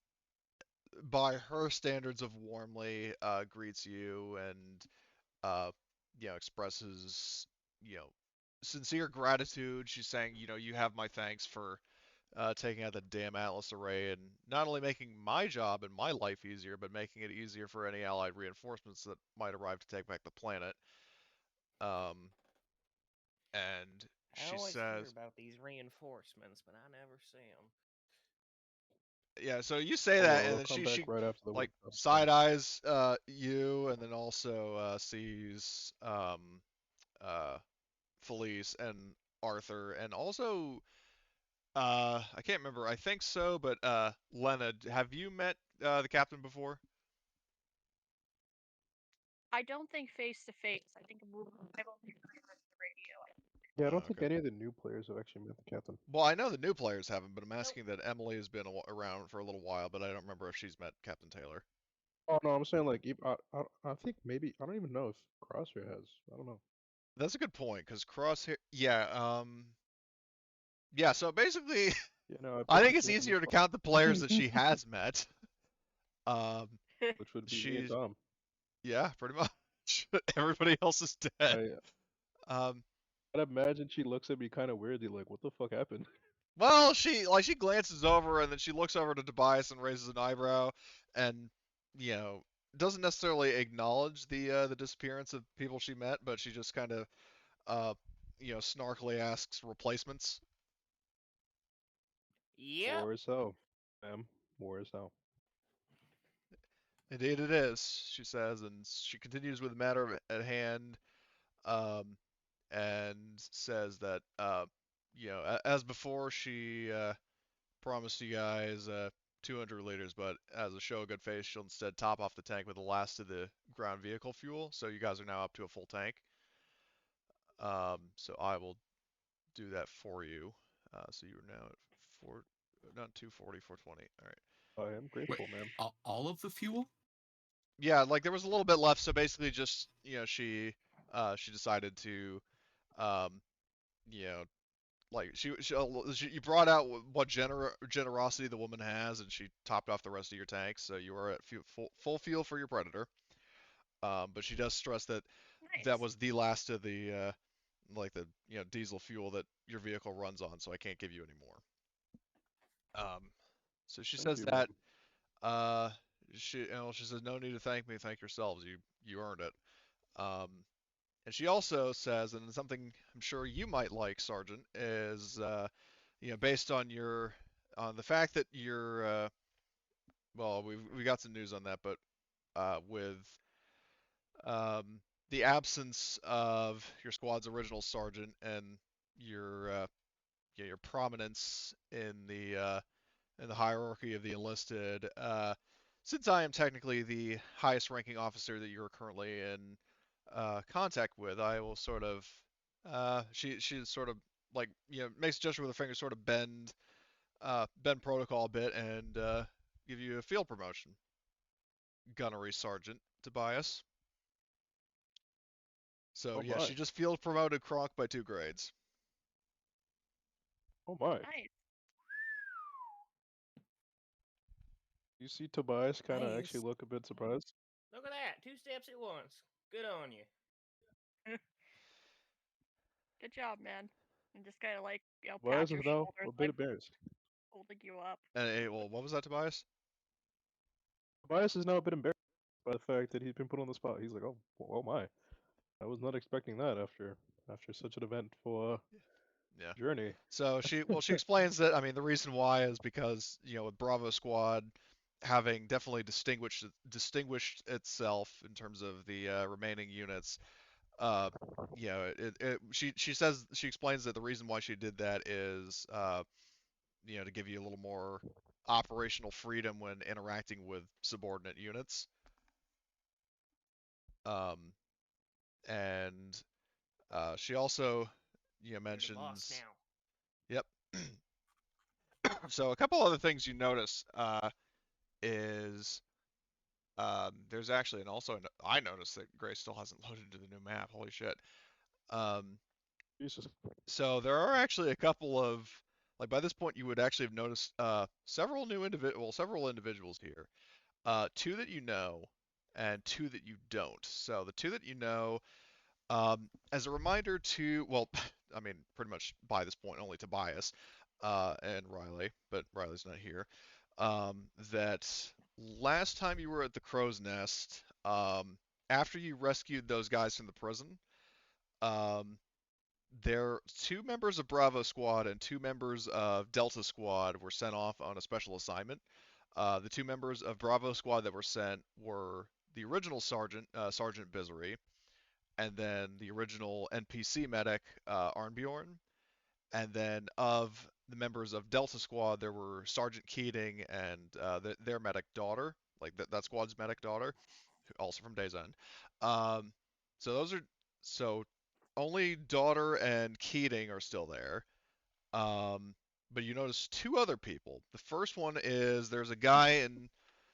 by her standards of warmly, greets you and uh, expresses you know sincere gratitude. She's saying, you have my thanks for taking out the damn Atlas array and not only making my job and my life easier, but making it easier for any Allied reinforcements that might arrive to take back the planet. Um, and
I
she
always hear
says,
about these reinforcements, but I never see them.
yeah, so you say
Don't
that,
worry,
and
I'll
then
come
she
back
she
right after the
like
workshop's done.
side eyes you, and then also sees uh Felice and Arthur, and also I can't remember. I think so, but Lena, have you met the captain before?
I don't think face to face. I think I've only heard her on the radio.
Yeah, I
Oh,
don't think
okay.
any of the new players have actually met the captain.
Well, I know the new players haven't, but I'm
Nope.
asking that Emily has been around for a little while, but I don't remember if she's met Captain Taylor.
Oh no, I'm saying like I think maybe I don't even know if Crosshair has. I don't know.
That's a good point, because Crosshair, yeah, yeah. So basically,
Yeah, no, I
I
put
think
you
it's
two on the
easier to
spot.
count the players that she has met. Um,
Which would be me and
she's,
Tom.
yeah, pretty much. Everybody else is dead.
I
Um,
I'd imagine she looks at me kind of weirdly, like, "What the fuck happened?"
well, she glances over and then she looks over to Tobias and raises an eyebrow, and you know doesn't necessarily acknowledge the disappearance of people she met, but she just kind of uh snarkily asks replacements.
Yep.
War is hell, ma'am. War is hell.
Indeed, it is, she says, and she continues with the matter at hand, um, and says that as before, she promised you guys 200 liters, but as a show of good faith, she'll instead top off the tank with the last of the ground vehicle fuel. So you guys are now up to a full tank. So I will do that for you. So you're now at not 240, 420. All right.
I am
Wait,
grateful, ma'am.
all of the fuel?
Yeah, like there was a little bit left, so basically just she decided to um you know like she you brought out what generosity the woman has, and she topped off the rest of your tanks, so you are at full fuel for your Predator. But she does stress that that
Nice.
was the last of the like the diesel fuel that your vehicle runs on, so I can't give you any more. So she
Thank
says
you,
that
ma'am.
uh she says no need to thank me, thank yourselves. You earned it. Um, and she also says, and something I'm sure you might like, Sergeant, is based on the fact that you're well, we got some news on that, but with um, the absence of your squad's original sergeant and your your prominence in the hierarchy of the enlisted, since I am technically the highest ranking officer that you're currently in contact with, I will sort of she sort of like makes a gesture with her finger, sort of bend protocol a bit, and give you a field promotion, gunnery sergeant Tobias. So
Oh
yeah,
my.
she just field promoted Kronk by 2 grades.
Oh my.
Nice.
You see Tobias kind of actually
Nice.
look a bit surprised.
Look at that. 2 steps at once. Good on you.
Good job, man. And just kind of like pat
Tobias
your
is now
shoulders,
a bit
like
embarrassed.
holding you up.
And well, what was that, Tobias?
Tobias is now a bit embarrassed by the fact that he's been put on the spot. He's like, oh my. I was not expecting that after such an eventful
Yeah.
journey.
So she explains that, I mean, the reason why is because with Bravo Squad having definitely distinguished itself in terms of the remaining units. uh she explains that the reason why she did that is to give you a little more operational freedom when interacting with subordinate units. um and she also
You're the boss
mentions,
now.
yep. So a couple other things you notice is there's actually, and also I noticed that Grace still hasn't loaded into the new map. Holy shit. Um,
Jesus.
so there are actually a couple of, like, by this point you would actually have noticed several individuals here. Two that you know and two that you don't. So the two that you know, as a reminder to, well, I mean, pretty much by this point only Tobias and Riley, but Riley's not here. That last time you were at the Crow's Nest, after you rescued those guys from the prison, um, there two members of Bravo Squad and two members of Delta Squad were sent off on a special assignment. The two members of Bravo Squad that were sent were the original sergeant, Sergeant Bizery, and then the original NPC medic, Arnbjorn. And then of the members of Delta Squad, there were Sergeant Keating and their medic daughter, like that squad's medic daughter, also from Days End. Um, so those are so only daughter and Keating are still there. Um, but you notice two other people. The first one is there's a guy in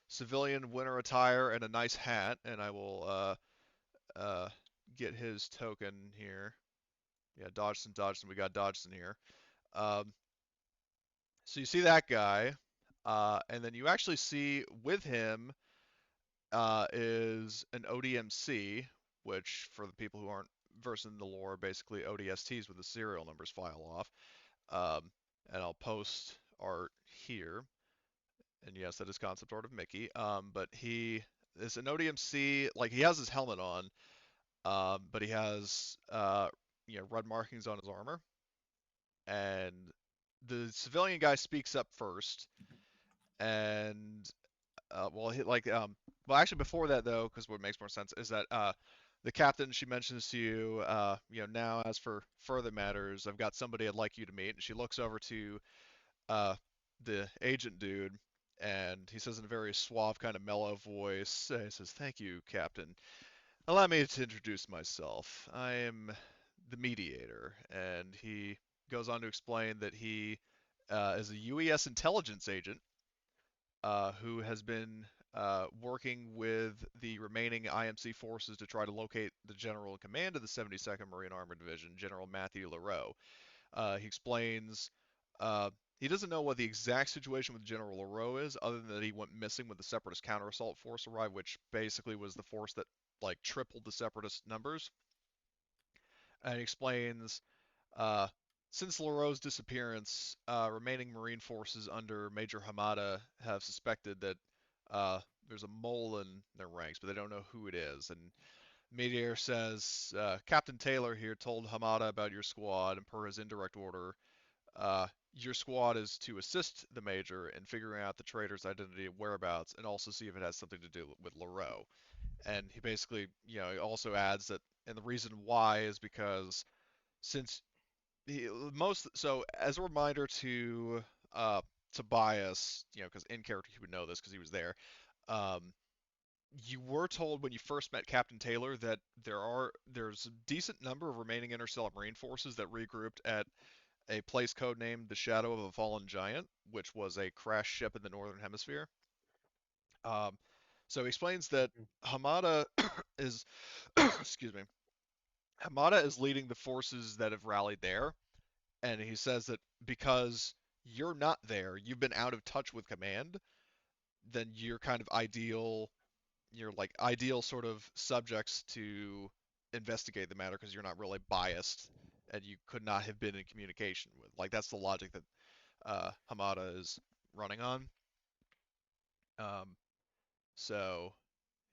civilian winter attire and a nice hat, and I will get his token here. Yeah, Dodgson, we got Dodgson here. Um, so you see that guy, and then you actually see with him is an ODMC, which for the people who aren't versed in the lore, basically ODSTs with the serial numbers file off. And I'll post art here. And yes, that is concept art of Mickey. But he is an ODMC, like he has his helmet on, but he has red markings on his armor. And the civilian guy speaks up first, and well, actually before that though, because what makes more sense is that the captain, she mentions to you, now as for further matters, I've got somebody I'd like you to meet, and she looks over to the agent dude, and he says in a very suave, kind of mellow voice, he says, "Thank you, Captain. Allow me to introduce myself. I am the Mediator," and he goes on to explain that he is a UES intelligence agent who has been working with the remaining IMC forces to try to locate the general in command of the 72nd Marine Armored Division, General Matthew LaRoe. He explains he doesn't know what the exact situation with General LaRoe is, other than that he went missing when the Separatist counter-assault force arrived, which basically was the force that like tripled the Separatist numbers. And he explains uh, since LaRoe's disappearance, remaining Marine forces under Major Hamada have suspected that there's a mole in their ranks, but they don't know who it is. And Mediator says, Captain Taylor here told Hamada about your squad, and per his indirect order, your squad is to assist the Major in figuring out the traitor's identity and whereabouts, and also see if it has something to do with LaRoe. And he basically, he also adds that, and the reason why is because since so as a reminder to Tobias, because in character he would know this because he was there. Um, you were told when you first met Captain Taylor that there's a decent number of remaining Interstellar Marine forces that regrouped at a place codenamed the Shadow of a Fallen Giant, which was a crash ship in the Northern Hemisphere. Um, so he explains that Hamada is, excuse me, Hamada is leading the forces that have rallied there, and he says that because you're not there, you've been out of touch with command, then you're like ideal sort of subjects to investigate the matter because you're not really biased and you could not have been in communication with. Like that's the logic that Hamada is running on. Um, so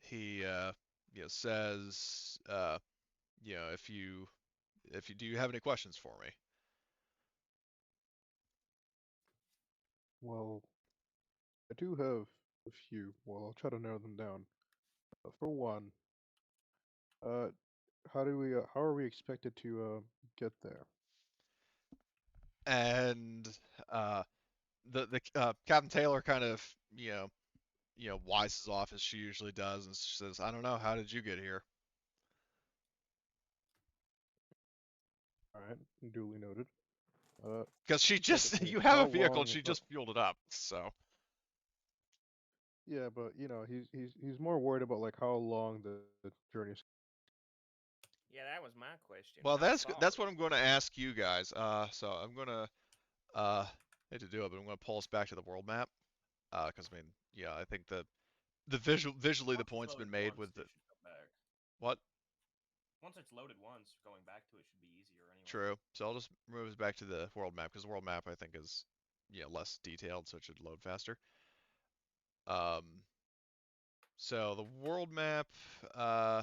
he says if you do you have any questions for me?
Well, I do have a few. Well, I'll try to narrow them down. For one, uh, how are we expected to get there?
And the Captain Taylor kind of wises off as she usually does, and she says, "I don't know. How did you get here?"
All right, duly noted.
Because she just
Secondly,
you have
how
a vehicle and
long?
she just fueled it up. So
Yeah, but he's more worried about like how long the journey's.
Yeah, that was my question.
well,
How
that's
far?
what I'm going to ask you guys. So I'm going to hate to do it, but I'm going to pull us back to the world map. Because I mean, yeah, I think the visually the
Once it's
point's been
loaded
made
once,
with the
it should come back.
what.
Once it's loaded once, going back to it should be easier anyway.
True. So I'll just move us back to the world map because the world map I think is less detailed, so it should load faster. Um, so the world map, uh,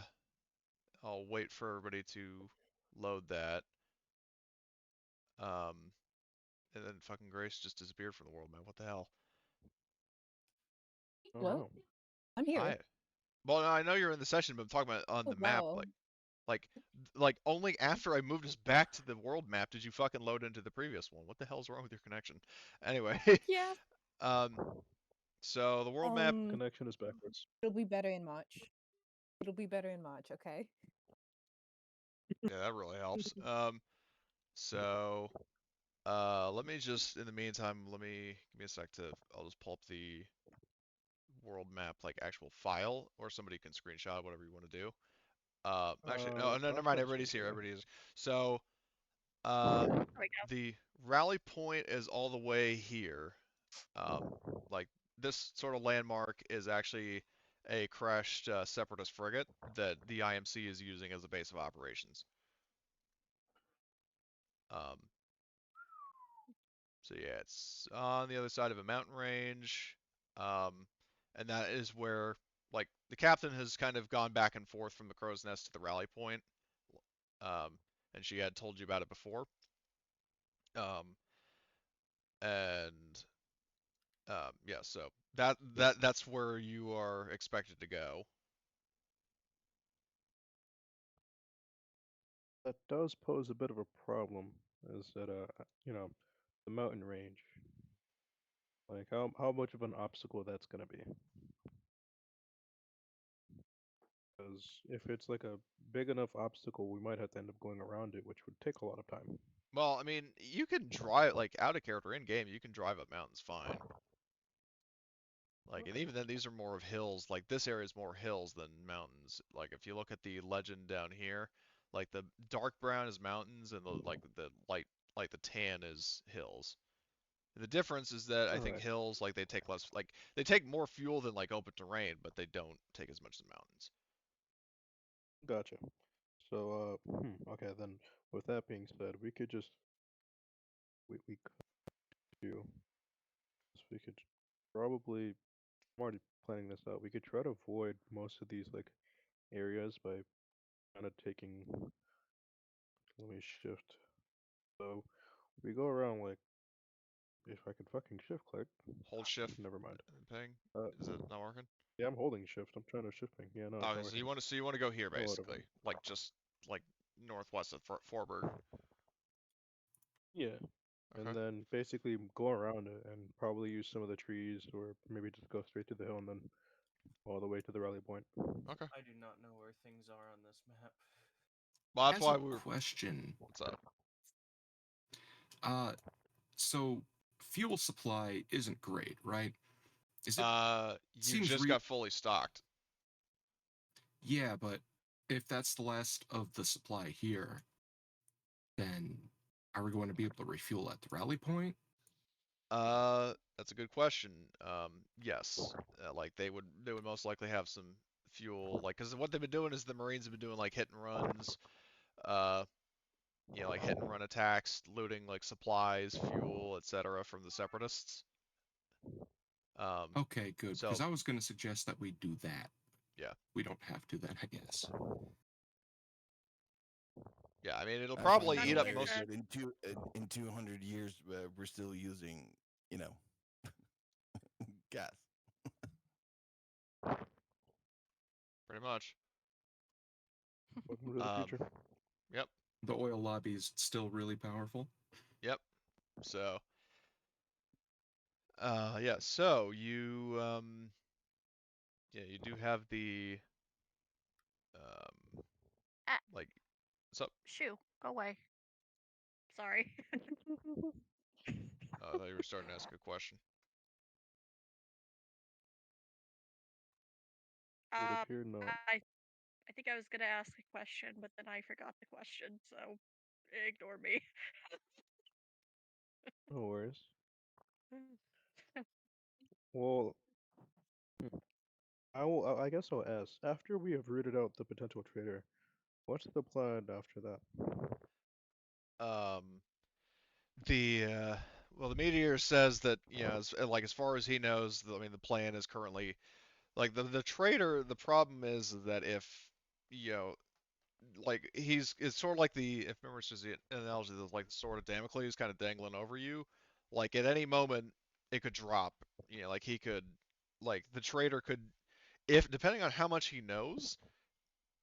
I'll wait for everybody to load that. Um, and then fucking Grace just disappeared from the world map. What the hell?
Oh
Well,
no.
I'm here.
Hi. Well, I know you're in the session, but I'm talking about on
Oh,
the map.
wow.
Like, Like only after I moved us back to the world map did you fucking load into the previous one. What the hell's wrong with your connection? Anyway,
Yeah.
um, so the world map.
Connection is backwards.
It'll be better in March. It'll be better in March, okay?
Yeah, that really helps. So let me just in the meantime, let me give me a sec to. I'll just pull up the world map like actual file, or somebody can screenshot whatever you want to do. Actually, no,
I'll
never
try
mind.
to
Everybody's here.
screenshot.
Everybody is. So, uh,
There we go.
the rally point is all the way here. Um, like this sort of landmark is actually a crashed separatist frigate that the IMC is using as a base of operations. Um, so yeah, it's on the other side of a mountain range, um, and that is where like the captain has kind of gone back and forth from the crow's nest to the rally point, um, and she had told you about it before. And yeah, so that's where you are expected to go.
That does pose a bit of a problem. Is that the mountain range? Like how much of an obstacle that's gonna be? Because if it's like a big enough obstacle, we might have to end up going around it, which would take a lot of time.
Well, I mean, you can drive like out of character in game. You can drive up mountains fine. Like, and even then, these are more of hills. Like this area is more hills than mountains. Like if you look at the legend down here, like the dark brown is mountains, and the light, like the tan is hills. And the difference is that I
All
think
right,
hills like they take less, like they take more fuel than like open terrain, but they don't take as much as mountains.
gotcha. So okay then. With that being said, we could just we could do we could probably I'm already planning this out. We could try to avoid most of these like areas by kind of taking. Let me shift. So we go around like if I could fucking shift click.
Hold shift
Never mind.
and ping.
Uh,
Is it not working?
yeah, I'm holding shift. I'm trying to shift thing. Yeah, no, it's
Oh,
not
so
working.
you want to go here
Oh, whatever.
basically, like just like northwest of Forberg.
Yeah,
Okay.
and then basically go around it and probably use some of the trees, or maybe just go straight to the hill and then all the way to the rally point.
Okay.
I do not know where things are on this map.
Well, that's
As
why
a
we were.
question,
What's up?
so fuel supply isn't great, right? Is it
You
seems
just
real?
got fully stocked.
Yeah, but if that's the last of the supply here, then are we going to be able to refuel at the rally point?
That's a good question. Yes. Like they would most likely have some fuel, like, because what they've been doing is the Marines have been doing like hit and runs, uh, like hit and run attacks, looting like supplies, fuel, etc. from the Separatists. Um,
Okay, good, because
so
I was going to suggest that we do that.
yeah,
We don't have to then, I guess.
yeah. I mean, it'll
I
probably
find it
eat up
hilarious
most.
That
that in 200 years we're still using, you know, gas.
Pretty much.
Welcome to the
Um,
future.
yep,
The oil lobby is still really powerful.
yep. So, yeah. So yeah, you do have the
ah,
like. So,
shoo, go away. Sorry.
I thought you were starting to ask a question.
Would
um,
appear not.
I think I was gonna ask a question, but then I forgot the question, so ignore me.
No worries. Well, I guess I'll ask. After we have rooted out the potential traitor, what's the plan after that?
Um, the well, the Mediator says that like as far as he knows, I mean, the plan is currently like the traitor. The problem is that if you know, like it's sort of like the if remember it's just the analogy of like the sword of Damocles kind of dangling over you. Like at any moment it could drop. Like he could, like the traitor could, if depending on how much he knows,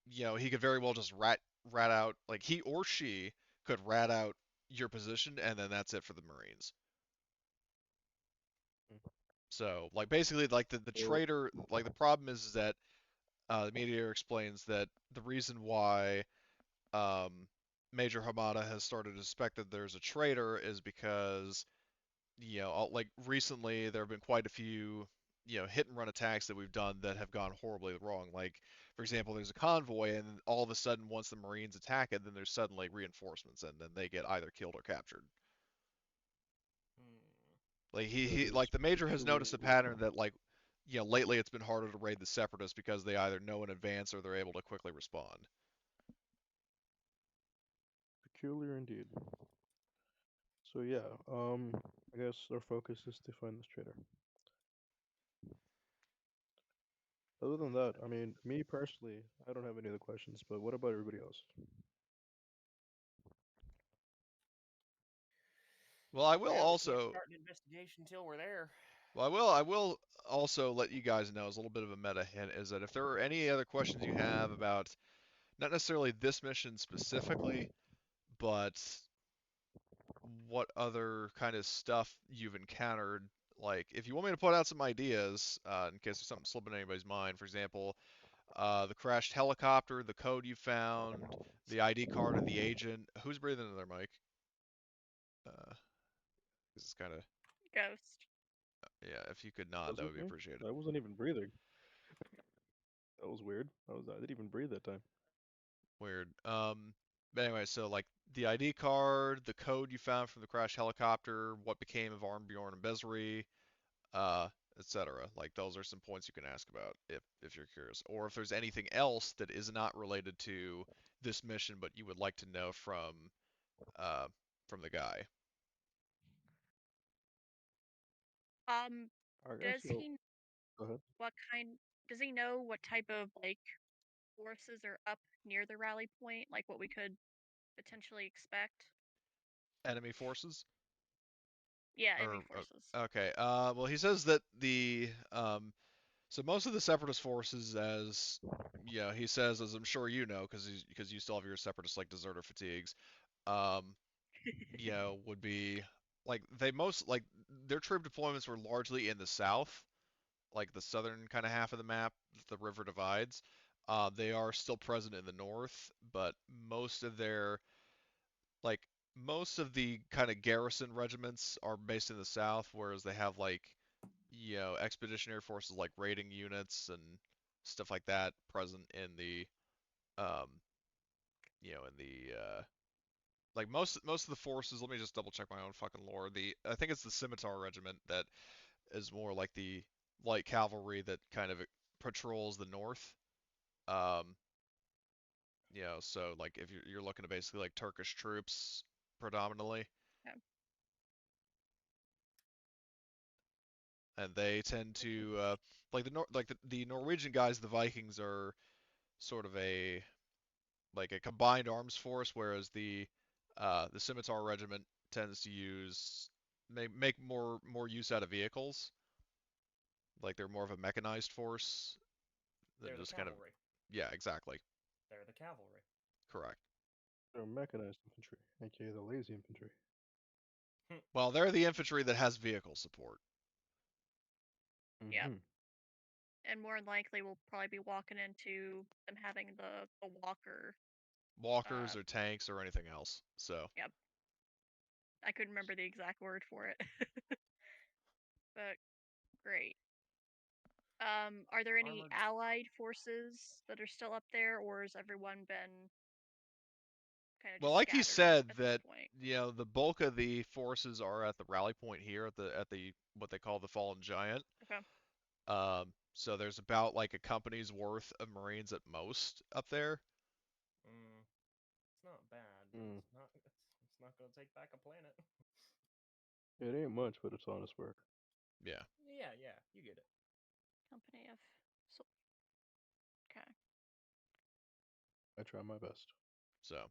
he could very well just rat rat out, like he or she could rat out your position, and then that's it for the Marines. So like basically like the
So,
traitor, like the problem is that the Mediator explains that the reason why um, Major Hamada has started to suspect that there's a traitor is because like recently there have been quite a few hit and run attacks that we've done that have gone horribly wrong. Like for example, there's a convoy, and all of a sudden once the Marines attack it, then there's suddenly reinforcements, and then they get either killed or captured. Like
that
he
is
like the Major has noticed a
peculiar.
pattern that like lately it's been harder to raid the Separatists because they either know in advance or they're able to quickly respond.
Peculiar indeed. So yeah, I guess our focus is to find this traitor. Other than that, I mean, me personally, I don't have any other questions, but what about everybody else?
Well, I will
Well, we can't
also
start an investigation until we're there.
Well, I will also let you guys know as a little bit of a meta hint is that if there are any other questions you have about not necessarily this mission specifically, but what other kind of stuff you've encountered, like if you want me to put out some ideas in case there's something slipping in anybody's mind, for example, the crashed helicopter, the code you found, the ID card of the agent. Who's breathing in their mic? This is kind of
Ghost.
yeah. If you could not,
Was
that
it
would be
me?
appreciated.
I wasn't even breathing. That was weird. I didn't even breathe that time.
Weird. But anyway, so like the ID card, the code you found from the crash helicopter, what became of Arnbjorn and Bezri, etc. Like those are some points you can ask about if you're curious, or if there's anything else that is not related to this mission, but you would like to know uh from the guy.
Um,
I guess
does
so.
he
Go ahead.
what kind? Does he know what type of like forces are up near the rally point? Like what we could potentially expect?
Enemy forces,
Yeah, enemy
or
forces.
okay. Well, he says that the so most of the separatist forces, as he says, as I'm sure you know, because you still have your separatist like deserter fatigues, um, would be like their troop deployments were largely in the south, like the southern kind of half of the map, the river divides. They are still present in the north, but most of their like most of the kind of garrison regiments are based in the south, whereas they have like expeditionary forces like raiding units and stuff like that present in the um, in the like most of the forces. Let me just double check my own fucking lore. I think it's the Scimitar Regiment that is more like the light cavalry that kind of patrols the north. Um, so like if you're looking at basically like Turkish troops predominantly,
Okay.
and they tend to like the Norwegian guys, the Vikings are sort of a combined arms force, whereas the Scimitar Regiment tends to make more use out of vehicles. Like they're more of a mechanized force than
They're the
just kind of
cavalry.
yeah, exactly.
They're the cavalry.
Correct.
They're mechanized infantry, aka the lazy infantry.
Well, they're the infantry that has vehicle support.
Yep.
Mm-hmm.
And more than likely, we'll probably be walking into them having the walker.
Walkers or tanks or anything else. So
Yep. I couldn't remember the exact word for it. But great. Are there any
Armored.
allied forces that are still up there, or has everyone been kind of
well,
just
like he
scattered
said
at this
that
point?
the bulk of the forces are at the rally point here at the what they call the Fallen Giant.
Okay.
So there's about like a company's worth of Marines at most up there.
It's not bad, but
Mm.
it's not gonna take back a planet.
It ain't much, but it's honest work.
Yeah.
Yeah, you get it.
Company of. So, okay.
I try my best.
So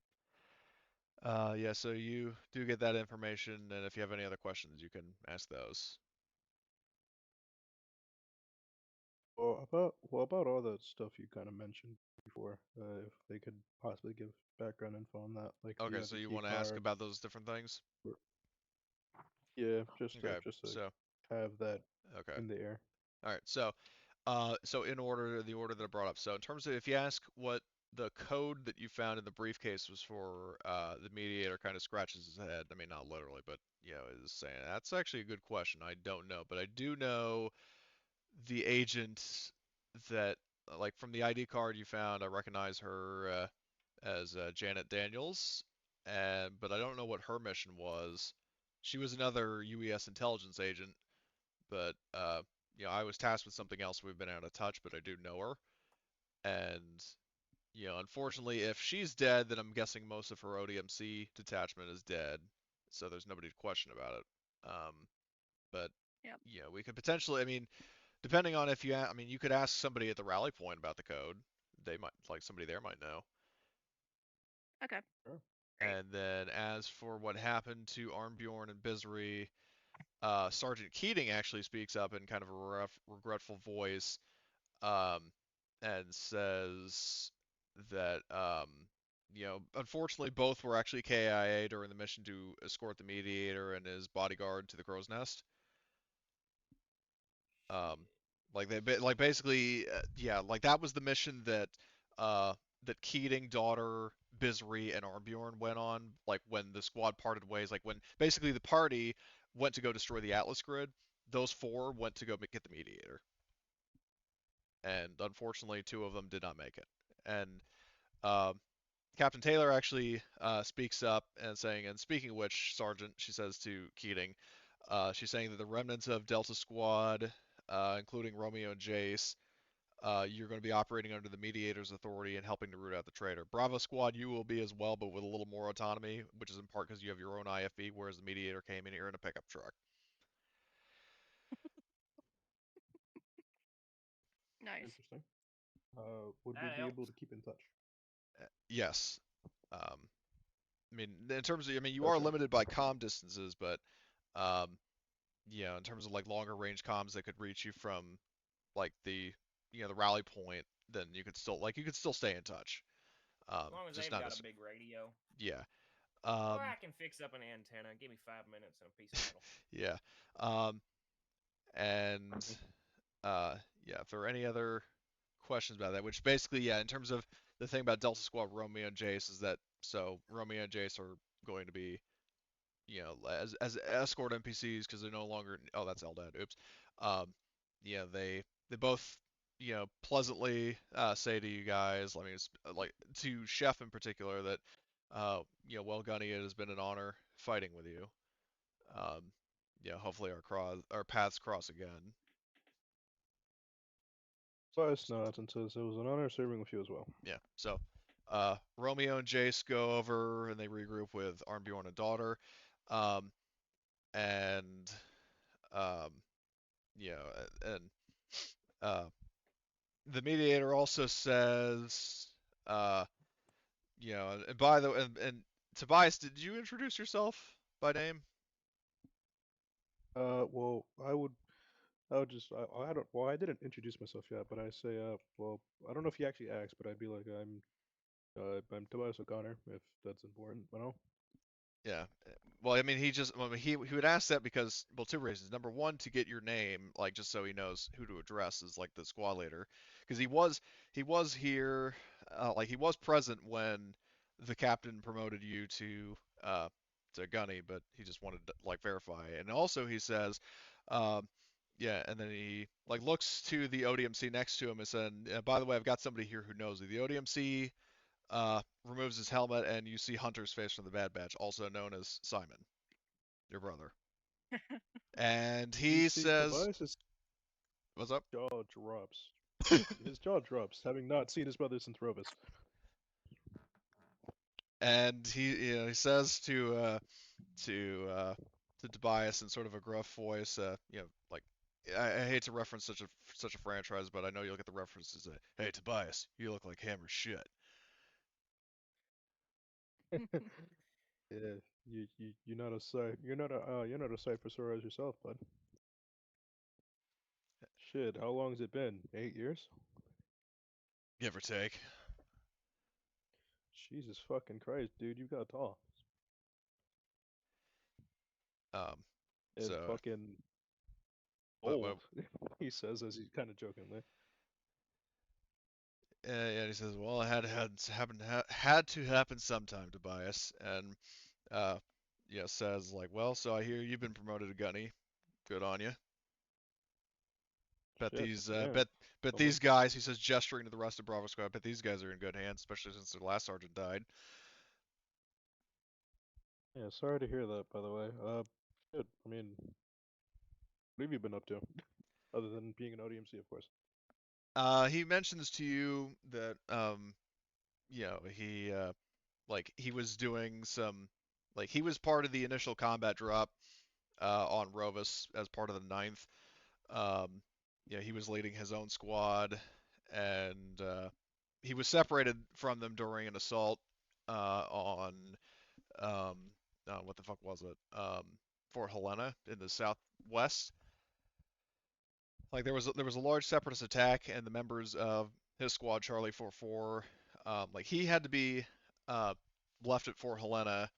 yeah, so you do get that information, and if you have any other questions, you can ask those.
Well, about all that stuff you kind of mentioned before? If they could possibly give background info on that, like
Okay,
the
so you
key
want to ask
card.
about those different things?
or- Yeah,
Okay,
just to
so
have that
okay,
in the air.
all right. So in order, the order that I brought up. So in terms of if you ask what the code that you found in the briefcase was for, the mediator kind of scratches his head. I mean, not literally, but is saying that's actually a good question. I don't know, but I do know the agent that, like from the ID card you found, I recognize her as Janet Daniels, and but I don't know what her mission was. She was another UES intelligence agent, but I was tasked with something else. We've been out of touch, but I do know her, and unfortunately, if she's dead, then I'm guessing most of her ODMC detachment is dead, so there's nobody to question about it. But
Yep.
we could potentially, I mean, depending on if I mean, you could ask somebody at the rally point about the code. They might, like, somebody there might know.
Okay.
Sure.
Great.
And then as for what happened to Armbjorn and Bisri, Sergeant Keating actually speaks up in kind of a regretful voice, um, and says that, unfortunately both were actually KIA during the mission to escort the mediator and his bodyguard to the crow's nest. Um, like like basically, yeah, like that was the mission uh, that Keating, Daughter, Bisri, and Armbjorn went on. Like when the squad parted ways, like when basically the party went to go destroy the Atlas grid, those four went to go get the mediator, and unfortunately, two of them did not make it. And um, Captain Taylor actually speaks up and saying, and speaking of which, Sergeant, she says to Keating, she's saying that the remnants of Delta Squad, including Romeo and Jace, you're going to be operating under the Mediator's authority and helping to root out the traitor. Bravo Squad, you will be as well, but with a little more autonomy, which is in part because you have your own IFV, whereas the Mediator came in here in a pickup truck.
Nice.
Interesting. Would we
That
be able
helps.
to keep in touch?
Yes. Um, I mean, in terms of, I mean, you are
Okay.
limited by comm distances, but um, in terms of like longer range comms that could reach you from like the rally point, then you could still stay in touch.
As long as
Just
they've
not
got
as
a big radio.
yeah.
Or
Um,
I can fix up an antenna. Give me 5 minutes and a piece of metal.
yeah. Um, and
Mhm.
uh, yeah, if there are any other questions about that, which basically, yeah, in terms of the thing about Delta Squad, Romeo and Jace is that so Romeo and Jace are going to be, as escort NPCs because they're no longer. Oh, that's Eldad. Oops. Um, yeah, they both pleasantly say to you guys. I mean, it's, like to Chef in particular that well, Gunny, it has been an honor fighting with you. Um, hopefully our paths cross again.
Tobias nods and says it was an honor serving with you as well.
Yeah. So Romeo and Jace go over and they regroup with Armbjorn and Daughter. Um, and um, you know, and uh, the mediator also says, uh, and by the and Tobias, did you introduce yourself by name?
Well, I would just, I don't, well, I didn't introduce myself yet, but I say, well, I don't know if he actually asked, but I'd be like, I'm Tobias O'Connor, if that's important, you know?
Yeah. Well, I mean, he would ask that because, well, two reasons. Number one, to get your name, like just so he knows who to address as like the squad leader, because he was here, like he was present when the captain promoted you uh to Gunny, but he just wanted to like verify. And also he says, um, yeah, and then he like looks to the ODMC next to him and said, by the way, I've got somebody here who knows you. The ODMC removes his helmet, and you see Hunter's face from the Bad Batch, also known as Simon, your brother. And
You
he
see,
says,
Tobias's
"What's up?"
jaw drops. His jaw drops, having not seen his brother since Rovis.
And he says to to Tobias in sort of a gruff voice, like I hate to reference such a franchise, but I know you'll get the references. Hey, Tobias, you look like hammer shit.
Yeah, you're not a sight. You're not a sight for sore eyes yourself, bud. Shit, how long has it been? 8 years?
give or take.
Jesus fucking Christ, dude, you got tall.
Um,
And
so
fucking
what
old, he says as he's kind of jokingly.
and he says, well, it had to happen sometime, Tobias, and uh, says like, well, so I hear you've been promoted to gunny. Good on you. Bet
Shit,
these
yeah.
bet
Someone,
these guys, he says, gesturing to the rest of Bravo Squad, bet these guys are in good hands, especially since their last sergeant died.
yeah, sorry to hear that, by the way. Shit, I mean, what have you been up to? Other than being an ODMC, of course.
He mentions to you that he he was doing some he was part of the initial combat drop on Rovus as part of the ninth. Um, he was leading his own squad, and he was separated from them during an assault on um, what the fuck was it? Fort Helena in the southwest. Like there was a large separatist attack, and the members of his squad, Charlie 44, he had to be uh, left at Fort Helena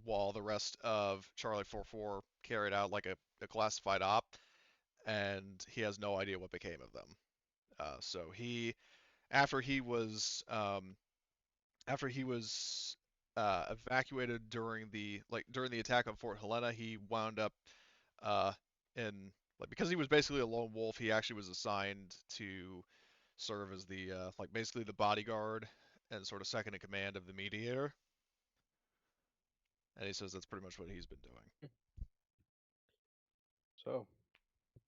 while the rest of Charlie 44 carried out a classified op, and he has no idea what became of them. So he, after he was after he was evacuated during the attack on Fort Helena, he wound up uh, in because he was basically a lone wolf. He actually was assigned to serve as the basically the bodyguard and sort of second in command of the Mediator. And he says that's pretty much what he's been doing.
So,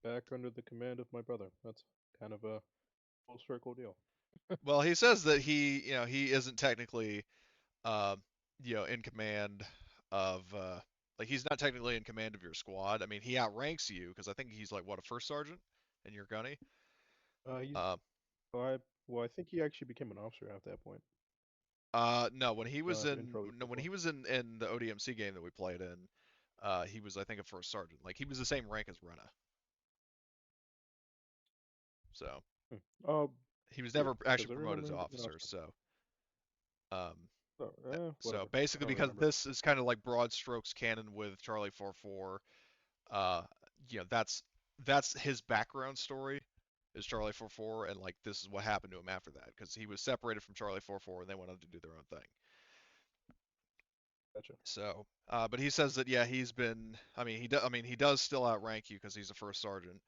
back under the command of my brother. That's kind of a full circle deal.
Well, he says that he isn't technically uh, in command of he's not technically in command of your squad. I mean, he outranks you because I think he's like what, a first sergeant and you're gunny.
He's,
Uh,
well, I think he actually became an officer at that point.
no, when he was
In
in
Charlie
no, when
44.
he was in the ODMC game that we played in, he was, I think, a first sergeant. Like he was the same rank as Rena. So
Oh,
he was
weird,
never
because
actually
I
promoted
remember
to
him being an
officer.
officer.
Um,
Oh,
so
whatever. I
basically,
don't
because
remember.
this is kind of like broad strokes canon with Charlie 44, uh, that's his background story is Charlie 44, and like this is what happened to him after that because he was separated from Charlie 44 and they went on to do their own thing.
Gotcha.
So, but he says that yeah, he's been. I mean, he does still outrank you because he's a first sergeant.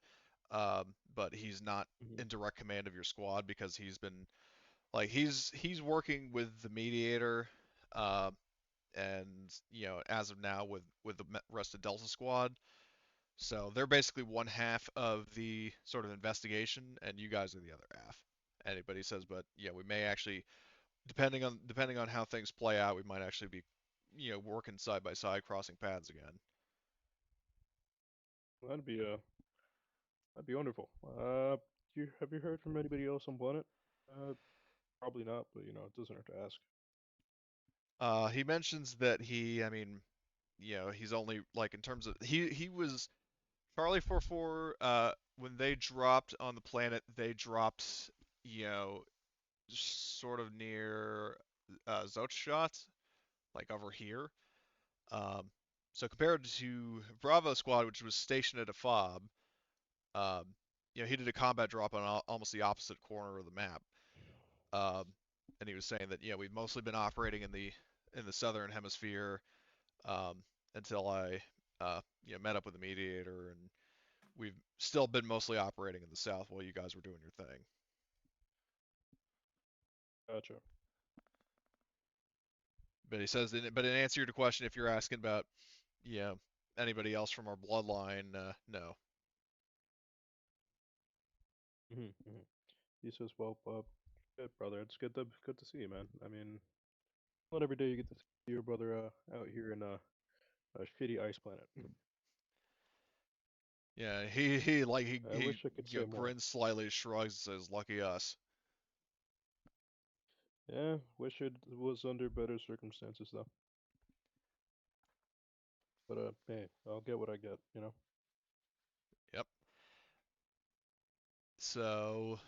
But he's not
Mhm.
in direct command of your squad because he's been he's working with the Mediator, uh, and as of now with the rest of Delta Squad. So they're basically one half of the sort of investigation, and you guys are the other half. Anybody says, but yeah, we may actually, depending on how things play out, we might actually be, working side by side, crossing paths again.
Well, that'd be wonderful. Have you heard from anybody else on Planet? Probably not, but it doesn't hurt to ask.
He mentions that I mean, he's only like in terms of he was Charlie 44. When they dropped on the planet, they dropped, you know, sort of near Zotshot, like over here. Um, so compared to Bravo Squad, which was stationed at a fob, um, he did a combat drop on almost the opposite corner of the map. Um, and he was saying that we've mostly been operating in the southern hemisphere um, until I met up with the Mediator, and we've still been mostly operating in the south while you guys were doing your thing.
Gotcha.
But he says, but in answer to your question, if you're asking about anybody else from our bloodline, no.
Hmm. He says, "Well, good brother. It's good to see you, man. I mean, not every day you get to see your brother out here in a shitty ice planet.
Yeah, he like
I wish I could say more.
grins slightly, shrugs, and says, "Lucky us."
Yeah, wish it was under better circumstances though. But hey, I'll get what I get.
Yep. So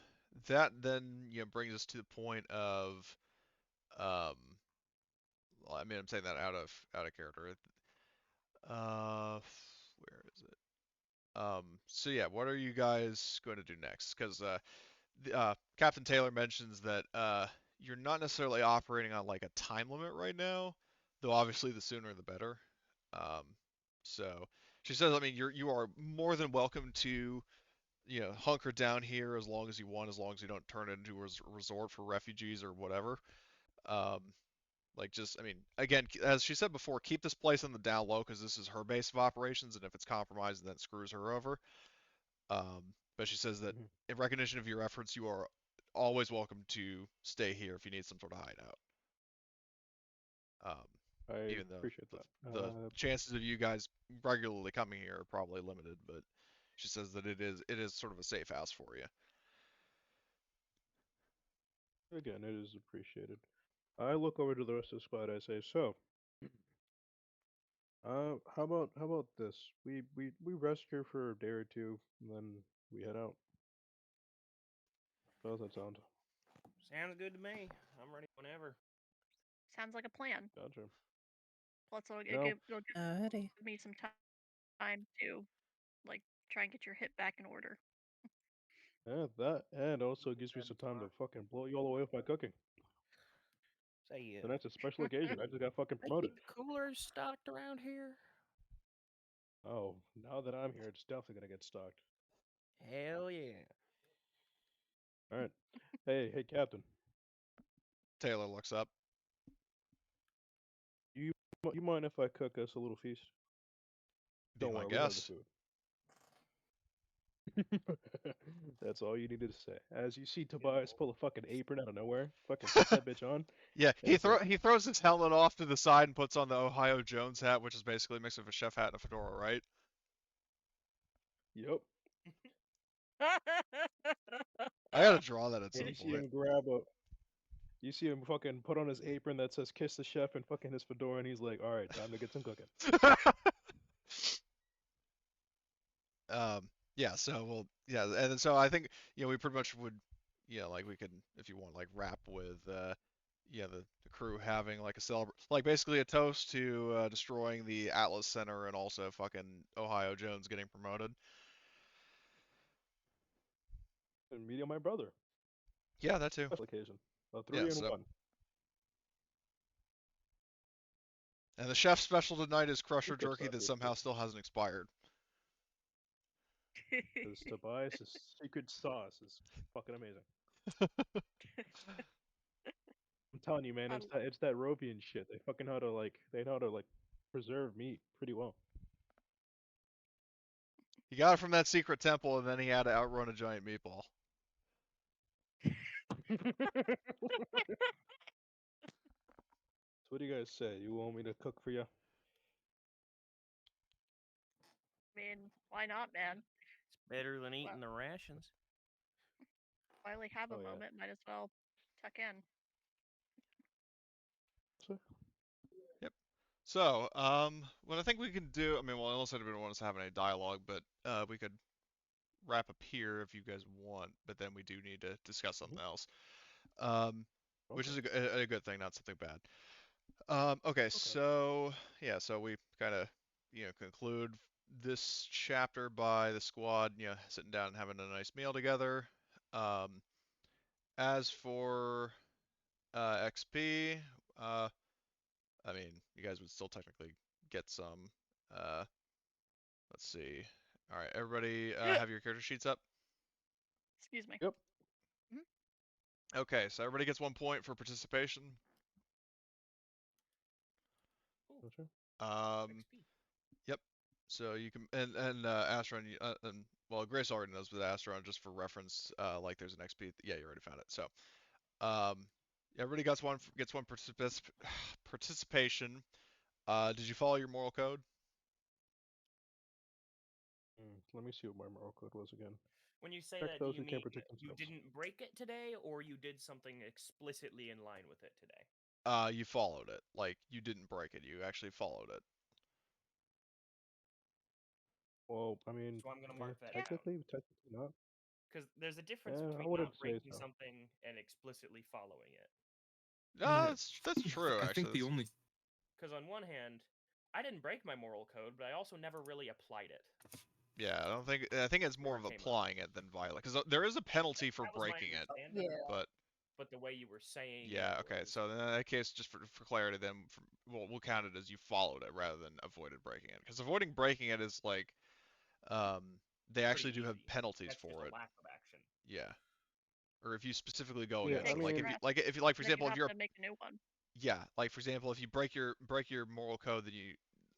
that then brings us to the point of um well, I mean I'm saying that out of character. Where is it? So yeah, what are you guys going to do next? Because Captain Taylor mentions that you're not necessarily operating on like a time limit right now, though obviously the sooner the better. Um, so she says, I mean, you are more than welcome to hunker down here as long as you want, as long as you don't turn it into a resort for refugees or whatever. Um, like just, I mean, again, as she said before, keep this place on the down low because this is her base of operations, and if it's compromised, then it screws her over. Um, but she says that
Mhm.
in recognition of your efforts, you are always welcome to stay here if you need some sort of hideout. Um,
I
even though
appreciate
the
that.
chances of you guys regularly coming here are probably limited, but she says that it is sort of a safe house for you.
Again, it is appreciated. I look over to the rest of the squad. I say, so, how about this? We rest here for a day or two, and then we head out. How does that sound?
Sounds good to me. I'm ready whenever.
Sounds like a plan.
Gotcha.
Plus,
Now,
it'll give
Alrighty.
me some time to like try and get your hip back in order.
yeah, that and also
Get
gives me
that
some time to
far.
fucking blow you all away with my cooking.
Say,
Tonight's a special occasion. I just got fucking
they
promoted.
keep the coolers stocked around here.
Oh, now that I'm here, it's definitely gonna get stocked.
Hell yeah.
All right. Hey, Captain.
Taylor looks up.
You you mind if I cook us a little feast?
Be
Don't
my
worry, we have the
guest.
food. That's all you needed to say. As you see Tobias pull a fucking apron out of nowhere, fucking put that bitch on.
Yeah,
That's it.
he throws his helmet off to the side and puts on the Ohio Jones hat, which is basically a mix of a chef hat and a fedora, right?
Yep.
I gotta draw that at
And
some
you see
point.
him grab a. You see him fucking put on his apron that says "Kiss the Chef" and fucking his fedora, and he's like, "All right, time to get some cooking."
um, yeah, so well, yeah, and then so I think we pretty much would, like we could, if you want, like wrap with, the crew having like a like basically a toast to destroying the Atlas Center and also fucking Ohio Jones getting promoted.
And meeting my brother.
Yeah, that too.
Special occasion. A
Yeah,
3-in-1.
and the chef's special tonight is Crusher
This gets
jerky that
saucy.
somehow still hasn't expired.
Because Tobias' secret sauce is fucking amazing. I'm telling you, man,
Um,
it's that Rovian shit. They know how to like preserve meat pretty well.
He got it from that secret temple, and then he had to outrun a giant meatball.
So what do you guys say? You want me to cook for you?
I mean, why not, man?
It's better than
Well,
eating the rations.
while we have a
Oh yeah.
moment, might as well tuck in.
So,
Yep. So, what I think we can do, I mean, well, unless anybody wants to have any dialogue, but we could wrap up here if you guys want, but then we do need to discuss something
mhm,
else, which
okay.
is a good thing, not something bad. Okay,
Okay.
so yeah, so we kind of conclude this chapter by the squad sitting down and having a nice meal together. Um, as for XP, I mean, you guys would still technically get some. Uh, let's see. All right, everybody, have your character sheets up.
Excuse me.
Yep.
Mhm.
Okay, so everybody gets 1 point for participation.
Gotcha.
Um,
XP.
yep. So you can and Astron, and well, Grace already knows, but Astron, just for reference, like there's an XP. Yeah, you already found it. So, um, everybody gets one participation. Did you follow your moral code?
Let me see what my moral code was again.
When you say
Protect
that, do
those
you
who can't
mean
protect
you
themselves.
didn't break it today, or you did something explicitly in line with it today?
You followed it. Like you didn't break it. You actually followed it.
Well, I mean,
So I'm gonna mark that
Yeah.
down.
technically not.
Because there's a difference
I
between
wouldn't
not
say
breaking
so.
something and explicitly following it.
Ah,
Yeah.
that's true.
I
Actually,
think the only
Because on one hand, I didn't break my moral code, but I also never really applied it.
yeah, I think it's more
Never
of
came up.
applying it than violent, because there is a penalty for
That was my
breaking it,
understanding.
Yeah.
but
But the way you were saying
yeah,
it
okay.
was
So in that case, just for clarity, then we'll count it as you followed it rather than avoided breaking it, because avoiding breaking it is like um they actually
pretty
do have
easy.
penalties
That's just
for
a
it.
lack of action.
Yeah. Or if you specifically go
Yeah,
against
I
it,
mean,
if you like for
then you
example, if
have
you're
to make a new one.
yeah, like for example, if you break your moral code, then you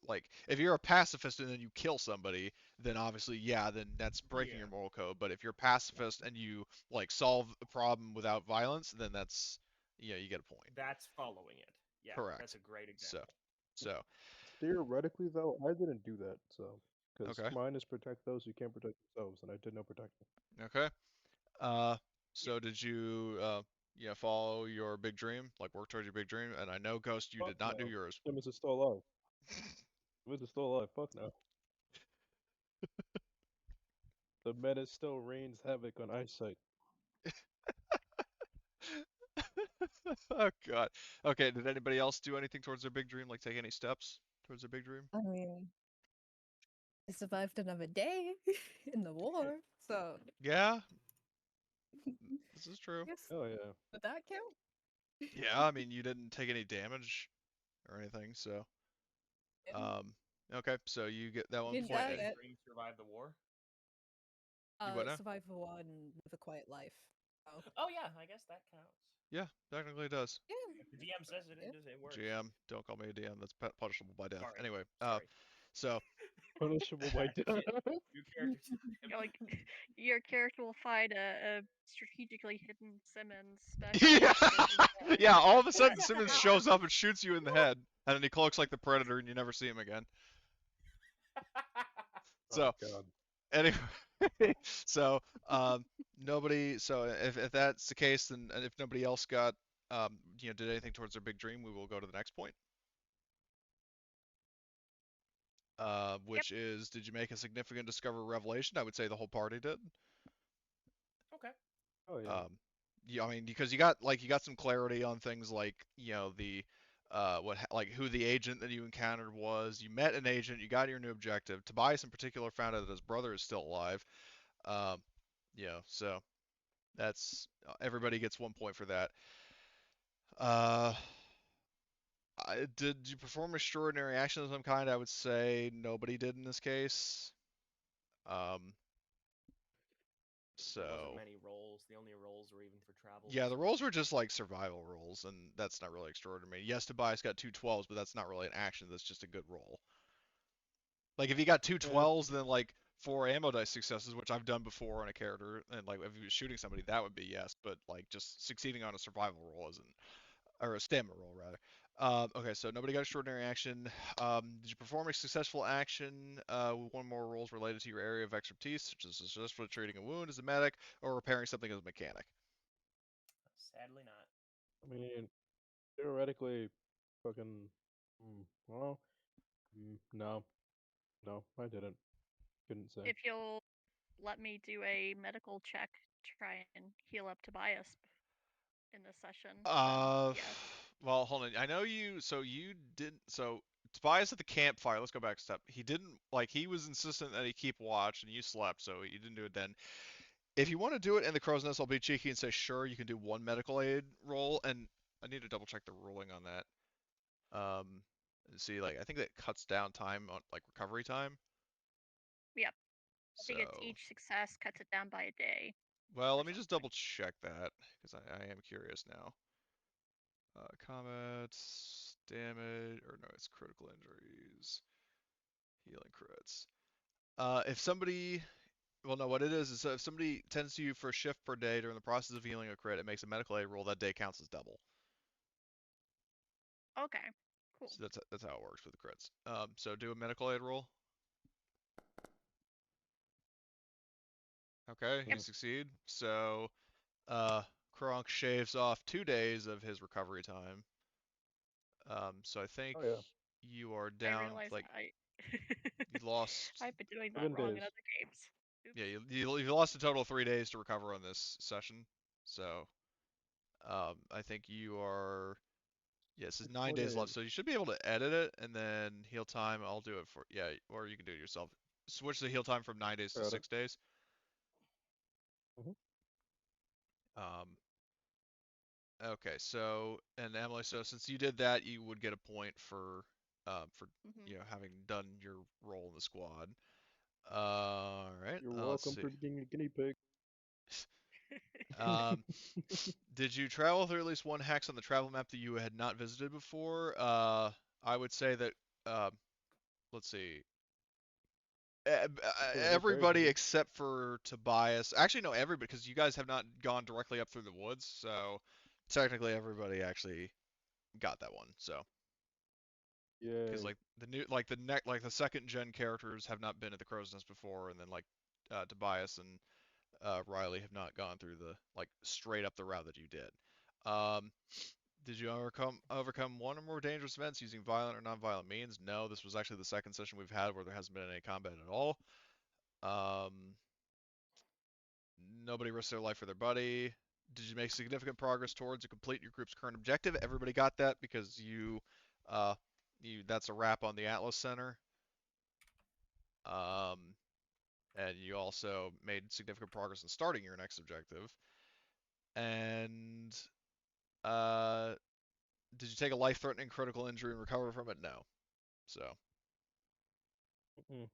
like if you're a pacifist and then you kill somebody, then obviously yeah, then that's breaking
Yeah.
your moral code. But if you're a pacifist and you like solve a problem without violence, then that's yeah, you get a point.
That's following it. Yeah,
Correct.
that's a great
So
example.
so
theoretically, though, I didn't do that, so. Because
okay.
mine is protect those who can't protect themselves, and I did no protecting.
Okay. So did you follow your big dream, like work towards your big dream? And I know Ghost, you
Fuck
did not do
no.
yours.
Simmons is still alive. Simmons is still alive. Fuck no. The menace still reigns havoc on eyesight.
Oh God. Okay. Did anybody else do anything towards their big dream? Like take any steps towards their big dream?
I mean, I survived another day in the war, so
Yeah, this is true.
yes,
Oh yeah.
would that count?
Yeah, I mean you didn't take any damage or anything, so
Yeah.
okay, so you get that one
Didn't
point.
die yet.
Dream survived the war.
You what now?
Survive for one and live a quiet life. Oh,
Oh yeah, I guess that counts.
Yeah, technically it does.
yeah.
If the DM says it, it works.
GM, don't call me a DM. That's punishable by death.
Sorry.
Anyway,
Sorry.
so
Punishable by death.
New character.
Like your character will find a strategically hidden Simmons back
yeah,
in
yeah. All of a sudden,
That's
Simmons
true.
shows up and shoots you in the head, and then he cloaks like the Predator, and you never see him again. So
Oh god.
anyway, so nobody. So if that's the case, then and if nobody else got did anything towards their big dream, we will go to the next point. Which is, did you make a significant discovery revelation? I would say the whole party did.
Okay.
Oh yeah.
Yeah, I mean, because you got some clarity on things like the like who the agent that you encountered was. You met an agent. You got your new objective. Tobias in particular found out that his brother is still alive. Um, so that's everybody gets 1 point for that. Did you perform extraordinary action of some kind? I would say nobody did in this case.
There wasn't
So
many rolls. The only rolls were even for travel.
yeah, the rolls were just like survival rolls, and that's not really extraordinary. Yes, Tobias got 2 12s, but that's not really an action. That's just a good roll. Like if you got two
Yeah.
12s, then like 4 ammo dice successes, which I've done before on a character, and like if you were shooting somebody, that would be yes. But like just succeeding on a survival roll isn't, or a stamina roll rather. Okay, so nobody got extraordinary action. Did you perform a successful action with one more rolls related to your area of expertise, such as successfully treating a wound as a medic or repairing something as a mechanic?
Sadly not.
I mean, theoretically, fucking. Well, no, no, I didn't. Couldn't say.
If you'll let me do a medical check to try and heal up Tobias in this session, then yes.
Well, hold on. I know you. So you didn't. So Tobias at the campfire. Let's go back a step. He didn't like. He was insistent that he keep watch, and you slept, so you didn't do it then. If you want to do it in the crow's nest, I'll be cheeky and say sure. You can do one medical aid roll, and I need to double check the ruling on that. And see, like I think that cuts down time on like recovery time.
Yep. I
So
think it's each success cuts it down by a day.
well,
or
let me just
something.
double check that because I am curious now. Comets, damage, or no, it's critical injuries, healing crits. If somebody, well, no, what it is if somebody tends to you for a shift per day during the process of healing a crit, it makes a medical aid roll. That day counts as double.
Okay. Cool.
So that's how it works with the crits. So do a medical aid roll. Okay, you succeed. So, Kronk shaves off 2 days of his recovery time. So I think
Oh yeah.
you are
I
down
realize
like
I
you lost.
I've been doing that
7
wrong in
days.
other games. Oops.
Yeah, you lost a total of 3 days to recover on this session. So, I think you are. Yes, it's 9 days left, so you should be able to edit it and then heal time. I'll do it for yeah, or you can do it yourself. Switch the heal time from 9 days to
Got it.
6 days.
Mhm.
Um, okay, so and Emily, so since you did that, you would get a point for
Mhm.
having done your role in the squad. All right,
You're
let's
welcome
see.
for being a guinea pig.
Um, did you travel through at least one hex on the travel map that you had not visited before? I would say that. Uh, let's see.
Which area
Everybody
is it?
except for Tobias. Actually, no, everybody, because you guys have not gone directly up through the woods, so technically everybody actually got that one. So, because
Yay.
like the new, like the second gen characters have not been at the Crow's Nest before, and then like Tobias and Riley have not gone through the like straight up the route that you did. Um, did you overcome one or more dangerous events using violent or non-violent means? No, this was actually the second session we've had where there hasn't been any combat at all. Um, Nobody risked their life for their buddy. Did you make significant progress towards to complete your group's current objective? Everybody got that because uh, that's a wrap on the Atlas Center. Um, and you also made significant progress in starting your next objective. And uh, did you take a life-threatening critical injury and recover from it? No. So
Mm-mm.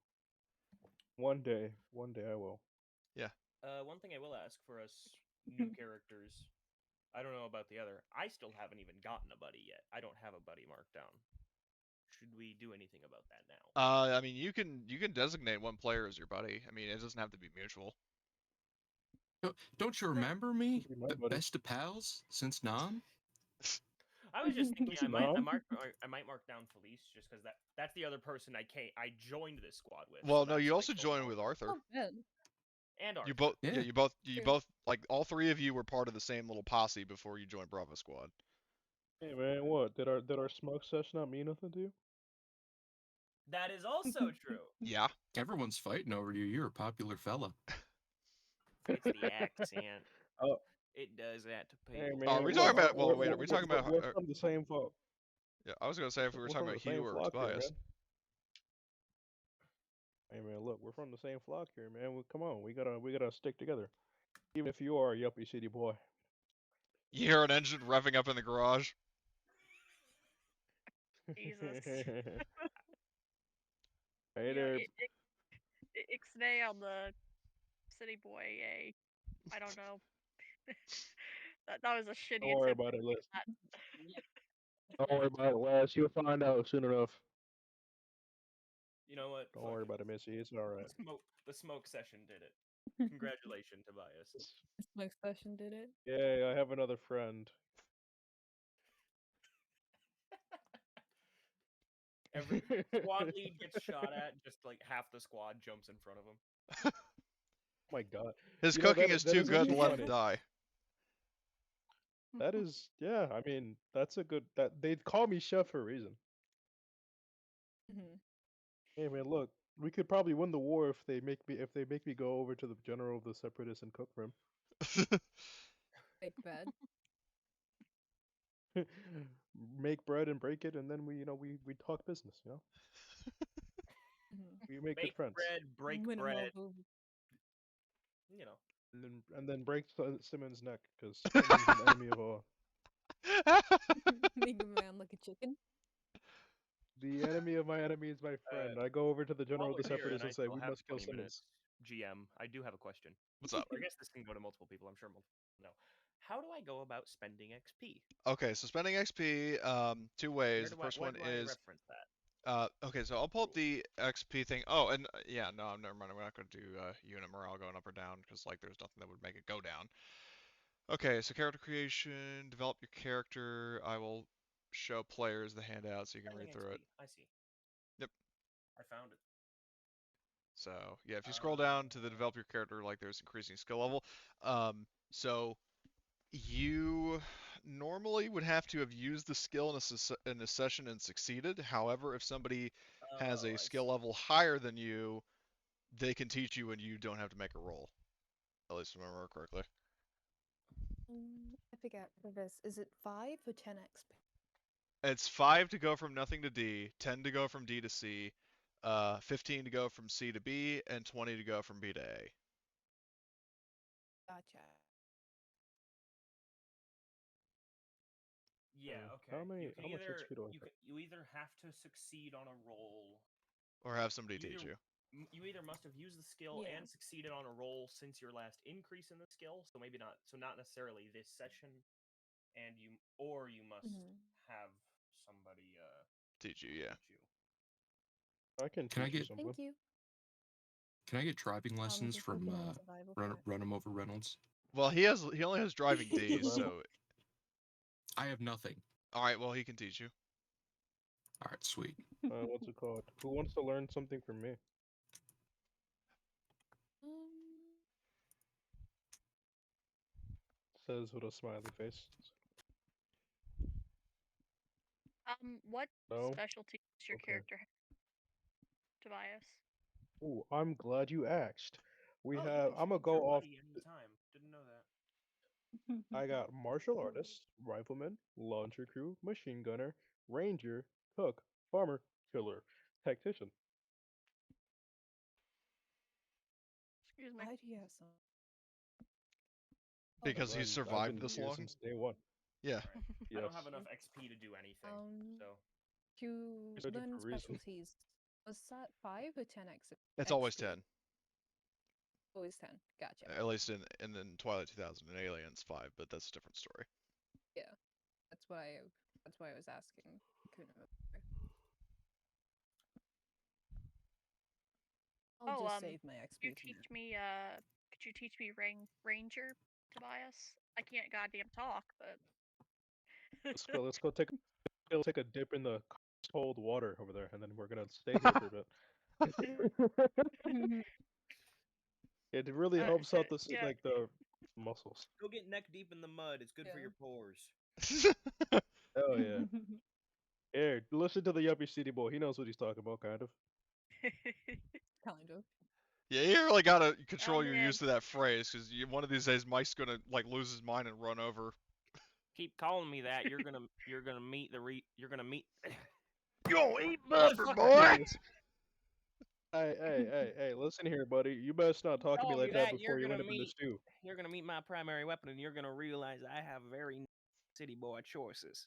One day I will.
yeah.
One thing I will ask for us new characters. I don't know about the other. I still haven't even gotten a buddy yet. I don't have a buddy marked down. Should we do anything about that now?
I mean, you can designate one player as your buddy. I mean, it doesn't have to be mutual.
Don't you remember me?
Be my buddy.
Best of pals since Nam?
I was just thinking
Listen,
I might
Mom.
mark down Felice just because that's the other person I joined this squad with.
Well,
so
no,
that's
you
like
also
total
joined with
knowledge.
Arthur.
Oh, good.
And Arthur.
You both, yeah,
Yeah.
you
True.
both, like all three of you were part of the same little posse before you joined Bravo Squad.
Hey man, what? Did our smoke session not mean nothing to you?
That is also true.
Yeah.
Everyone's fighting over you. You're a popular fella.
It's the accent.
Oh,
It does that to
hey
people.
man,
Are we
look,
talking about? Well, wait, are we talking about?
we're from the same flock.
Yeah, I was gonna say if we were
We're
talking
from
about
the same
Hugh or
flock here,
Tobias.
man. Hey man, look, we're from the same flock here, man. Come on, we gotta stick together. Even if you are a yuppie city boy.
You hear an engine revving up in the garage.
Jesus.
Hey
Yeah,
there.
Ixnay on the city boy. Yay. I don't know. that was a shitty
Don't worry
attempt.
about it, Les.
At
Don't worry about it, Les. You'll find out soon enough.
You know what?
Don't
Fuck
worry
it.
about it, Missy. It's alright.
The smoke session did it. Congratulations, Tobias.
Smoke session did it.
Yay, I have another friend.
Every squad lead gets shot at, just like half the squad jumps in front of him.
Oh my god.
His
You know,
cooking
that-
is
that
too
is
good to
actually
let him
funny.
die.
That is, yeah, I mean, that's a good, that they call me chef for a reason.
Mhm.
Hey man, look, we could probably win the war if they make me go over to the general of the separatists and cook for him.
Big bad.
Make bread and break it, and then we talk business, you know?
Mhm.
We make
Bake
good friends.
bread, break
Minimal
bread.
boob.
You know.
And then break Simmons' neck, because Simmons is an enemy of all.
Make a man like a chicken.
The enemy of my enemy is my friend. I go over to the general
While
of the
we're here and
separatists
I
and say,
still
we
have
must kill
20
Simmons.
minutes, GM, I do have a question.
What's up?
Or I guess this can go to multiple people. I'm sure multiple people know. How do I go about spending XP?
Okay, so spending XP, two ways. The first
Where
one
do I
is
reference that?
okay, so I'll pull up the XP thing. Oh, and yeah, no, never mind. We're not going to do unit morale going up or down because like there's nothing that would make it go down. Okay, so character creation, develop your character. I will show players the handout so you can
Spending
read through it.
XP. I see.
Yep.
I found it.
So yeah, if you scroll down to the develop your character, like there's increasing skill level. So you normally would have to have used the skill in a session and succeeded. However, if somebody has
Oh,
a
I
skill
see.
level higher than you, they can teach you and you don't have to make a roll. At least if I remember correctly.
I forget for this. Is it 5 or 10 XP?
It's 5 to go from nothing to D, 10 to go from D to C, 15 to go from C to B, and 20 to go from B to A.
Gotcha.
Yeah. Okay.
How many?
You can
How much
either
XP do I
you
have?
you either have to succeed on a roll.
Or have somebody
You
teach
either,
you.
you either must have used the skill
Yeah.
and succeeded on a roll since your last increase in the skill, so maybe not. So not necessarily this session, and you must have somebody
Teach you, yeah.
teach you.
I can
Can I
teach you
get-
something.
Thank you.
Can I get driving lessons
just
from
working on survival
run,
for it.
run him over Reynolds?
Well, he only has driving D, so
I have nothing.
all right. Well, he can teach you.
All right, sweet.
What's it called? Who wants to learn something from me? Says with a smiley face.
What
No?
specialty does your
Okay.
character have, Tobias?
Ooh, I'm glad you asked. We
Oh,
have.
you can
I'm gonna
change your
go off.
buddy anytime. Didn't know that.
I got martial artist, rifleman, launcher crew, machine gunner, ranger, cook, farmer, killer, tactician.
Excuse me.
Why do you have some?
Because he
I've
survived
been
this
here
long?
since day one.
Yeah.
Right. I don't
Yes.
have enough XP to do anything. So
To
Such a
learn
good reason.
specialties, was that 5 or 10 XP?
It's always
XP?
10.
Always 10. Gotcha.
At least in Twilight 2000 and Aliens 5, but that's a different story.
Yeah, that's why I was asking. I couldn't remember. I'll just save my XP.
Could you teach me could you teach me Ranger, Tobias? I can't goddamn talk, but
Let's go take a dip in the cold water over there, and then we're gonna stay here for a bit. It really helps out the
yeah.
like the muscles.
go get neck deep in the mud. It's good for your pores.
Oh yeah. Here, listen to the yuppie city boy. He knows what he's talking about, kind of.
Kind of.
Yeah, you really gotta control your
man.
use of that phrase, because one of these days Mike's gonna like lose his mind and run over.
Keep calling me that. You're gonna meet you're gonna meet.
You gonna eat
Motherfucker!
bumper, boy!
Hey, listen here, buddy. You best not talk to me
Calling
like
me
that
that,
before
you're
you
gonna
end up in the
meet-
stew.
You're gonna meet my primary weapon, and you're gonna realize I have very city boy choices.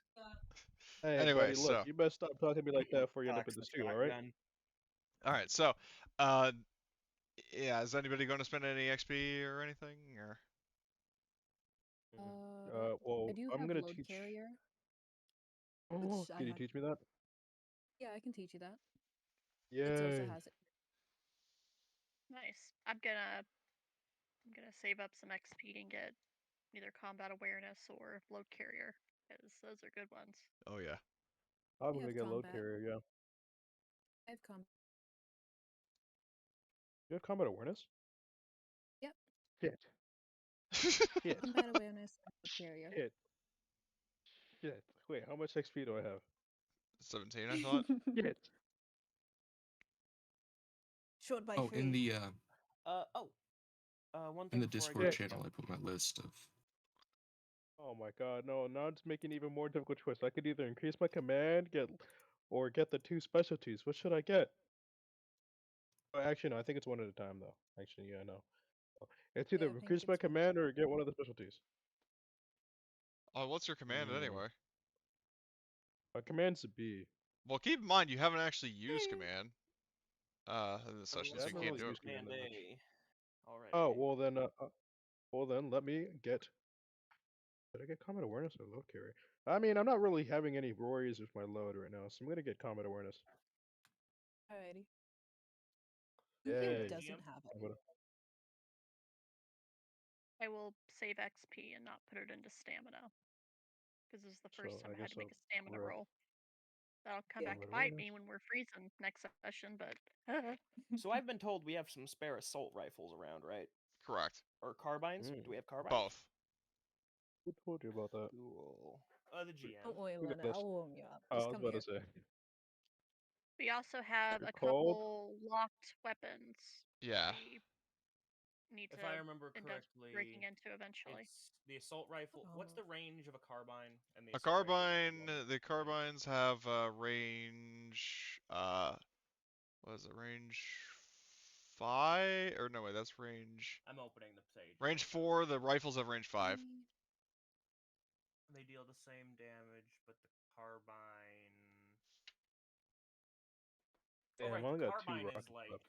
Hey,
Anyway,
buddy, look,
so-
you best stop talking to me like that before you end up in
Cocks
the
the
stew, alright?
shotgun.
All right, so, yeah, is anybody going to spend any XP or anything, or?
Well,
I do
I'm
have
gonna
load
teach.
carrier.
Oh,
which I
can you
have-
teach me that?
Yeah, I can teach you that. It also
Yay!
has it.
Nice. I'm gonna save up some XP and get either combat awareness or load carrier, because those are good ones.
Oh yeah.
I'm
I
gonna
have
get load
combat.
carrier. Yeah.
I have combat.
You have combat awareness?
Yep.
Shit. Shit.
Combat awareness and load carrier.
Shit. Shit. Wait, how much XP do I have?
17, I thought.
Shit.
Short by
Oh,
3.
in the
One
in
thing
the
before I
Discord
go.
channel, I put my list of.
Oh my god, no, now it's making even more difficult choice. I could either increase my command, or get the 2 specialties. What should I get? Oh, actually, no, I think it's one at a time, though. Actually, yeah, no. It's either
Yeah, I think
increase my
it's one.
command or get one of the specialties.
Oh, what's your command anyway?
My command's a B.
Well, keep in mind you haven't actually used
Hey.
command. In the session,
Yeah,
so
I
you
haven't
can't
really
do it.
used command that much.
Alright.
Oh, well then, let me get. Did I get combat awareness or load carrier? I mean, I'm not really having any worries with my load right now, so I'm gonna get combat awareness.
Alrighty.
Yay.
Lugia doesn't have
I'm
it.
gonna-
I will save XP and not put it into stamina, because this is the first
So,
time
I
I had
guess
to make a
I'll
stamina
grab
roll. That'll come
Yeah.
back to
combat
bite me
awareness.
when we're freezing next session, but
So I've been told we have some spare assault rifles around, right?
Correct.
Or carbines?
Mm.
Do we have carbines?
Both.
Who told you about that?
Cool. The GM.
Don't worry,
Who got
Lena.
this?
I'll warm you up.
Oh, I
Just
was
come
about
here.
to say.
we also have
They're
a
called?
couple locked weapons
Yeah.
we need
If
to
I remember
end up breaking
correctly,
into eventually.
it's the assault rifle. What's the
Almost.
range of a carbine and the
A
assault rifle?
carbine, the carbines have range, what is it, range 5? Or no, wait, that's range,
I'm opening the page.
range 4, the rifles have range 5.
They deal the same damage, but the carbine.
Damn,
Oh, right,
I only
the
got 2
carbine is
rockets
like.
left.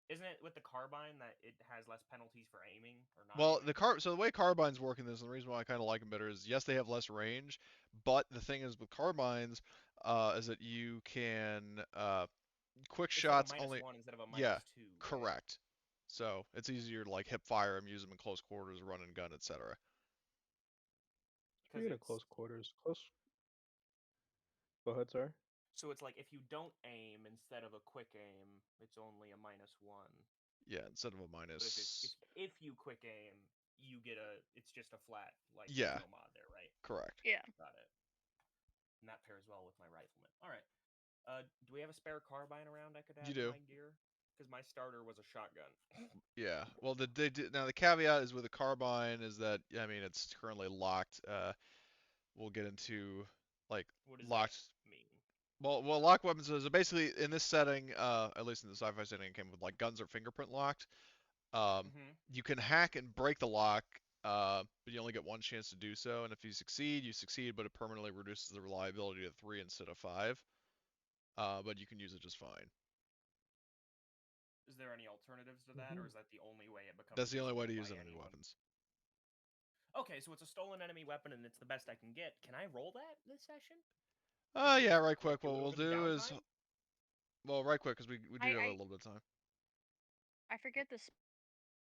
Isn't it with the carbine that it has less penalties for aiming or not
Well,
aiming?
so the way carbines work in this, and the reason why I kind of like them better is, yes, they have less range, but the thing is with carbines, is that you can, quick
It's like a
shots only,
-1 instead of a
yeah,
-2. Right?
correct. So it's easier to like hip fire them, use them in close quarters, run and gun, etc.
Speaking of close quarters, Go ahead, sir.
So it's like if you don't aim instead of a quick aim, it's only a -1.
Yeah, instead of a
But
minus.
if you quick aim, you get it's just a flat, like
Yeah.
there's no mod there, right?
Correct.
Yeah.
Got it. And that pairs well with my rifleman. All right. Do we have a spare carbine around I could add
You
to
do.
my gear? Because my starter was a shotgun.
Yeah. Well, now the caveat is with a carbine is that, I mean, it's currently locked. We'll get into like
What does
locked.
that mean?
Well, locked weapons is basically in this setting, at least in the sci-fi setting, it came with like guns are fingerprint locked. You can hack and break the lock, but you only get one chance to do so. And if you succeed, you succeed, but it permanently reduces the reliability to 3 instead of 5. But you can use it just fine.
Is there any alternatives to that, or is that the only way it becomes?
That's the only way to
usable
use
by
enemy
anyone?
weapons.
Okay, so it's a stolen enemy weapon, and it's the best I can get. Can I roll that this session?
Yeah, right
Like,
quick.
do
What
it
we'll
over the
do is,
downtime?
well, right quick, because we do have a
I
little bit of time.
I forget the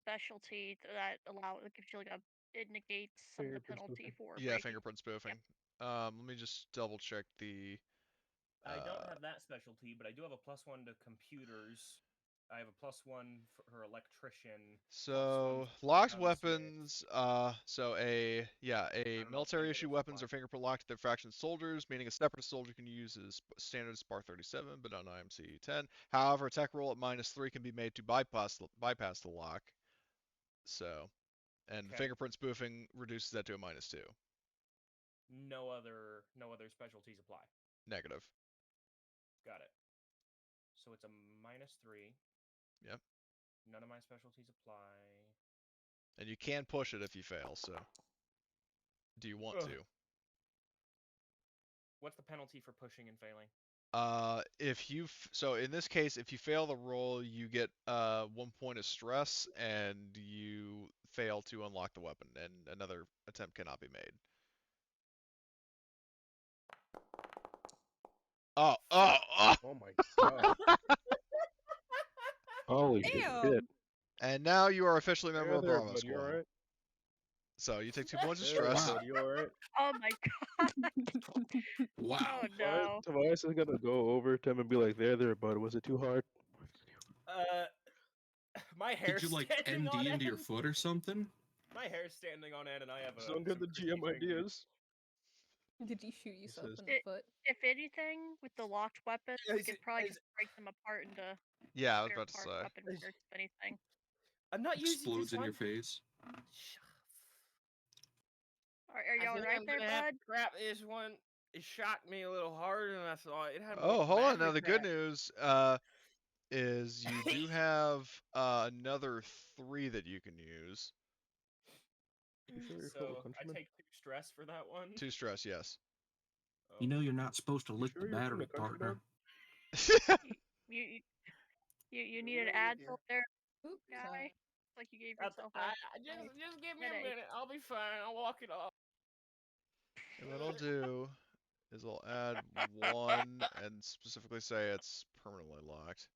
specialty that it gives you like it negates some of the
Fingerprint
penalty
spoofing.
for
Yeah,
breaking.
fingerprint spoofing.
Yep.
Let me just double check the.
I don't have that specialty, but I do have a +1 to computers. I have a +1 for her electrician.
So
+1 for
locked
gunsmith.
weapons. So a
don't know if
military
any of
issue
those
weapons are
apply.
fingerprint locked to their faction soldiers, meaning a separate soldier can use as standard SPAR 37, but not IMC 10. However, a tech roll at -3 can be made to bypass the lock. So, and
Okay.
fingerprint spoofing reduces that to a -2.
No other specialties apply.
Negative.
Got it. So it's a -3.
Yep.
None of my specialties apply.
And you can push it if you fail. So, do you want to?
What's the penalty for pushing and failing?
So in this case, if you fail the roll, you get 1 point of stress, and you fail to unlock the weapon, and another attempt cannot be made. Oh.
Oh my god. Holy shit.
Damn!
And now you are officially a member
There,
of
there,
Bravo
bud. You
Squad.
alright?
So you take 2 points of
There,
stress.
bud. You alright?
Oh my god.
Wow.
Oh no.
Tobias is gonna go over to him and be like, there, bud. Was it too hard?
My hair's
Did you like
standing
ND
on
into your
end.
foot or something?
My hair's standing on end, and I have
Don't get
some
the
creepy
GM
fingers.
ideas.
Did you shoot yourself
says-
in the foot?
If anything, with the locked weapons, we could probably just break them apart into
Yeah, I was
spare
about to
parts
say.
weapon parts, if anything.
I'm not using
Explodes
this
in
one.
your face.
Are you
I
all
think
right
I'm
there,
gonna have
bud?
to scrap this one. It shocked me a little harder than I thought. It had
Oh,
more
hold on. Now
battery
the good
pack.
news is you do have another 3 that you can use.
You sure you're
So
fellow
I
countrymen?
take 2 stress for that one.
2 stress, yes.
Oh.
You know you're not supposed to lick
sure
the
you're from the
battery,
country,
partner.
You need an Advil there,
Oops,
guy.
sorry.
It's like you gave yourself a
Just give me a
headache.
minute. I'll be fine. I'll walk it off.
And what I'll do is I'll add 1 and specifically say it's permanently locked.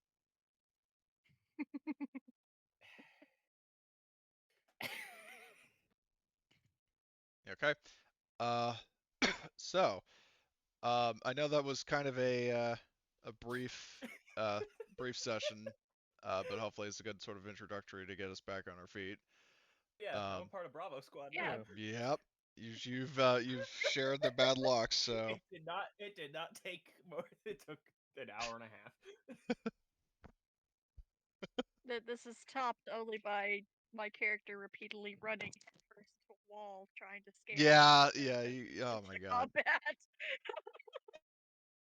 Okay. So, I know that was kind of a brief session, but hopefully it's a good sort of introductory to get us back on our feet.
Yeah, I'm a part of Bravo Squad
Yeah.
now.
Yep. You've shared their bad luck, so.
It did not take more. It took an hour and a half.
that this is topped only by my character repeatedly running headfirst to a wall trying to scare
Yeah,
the
yeah. Oh my
into
god.
combat.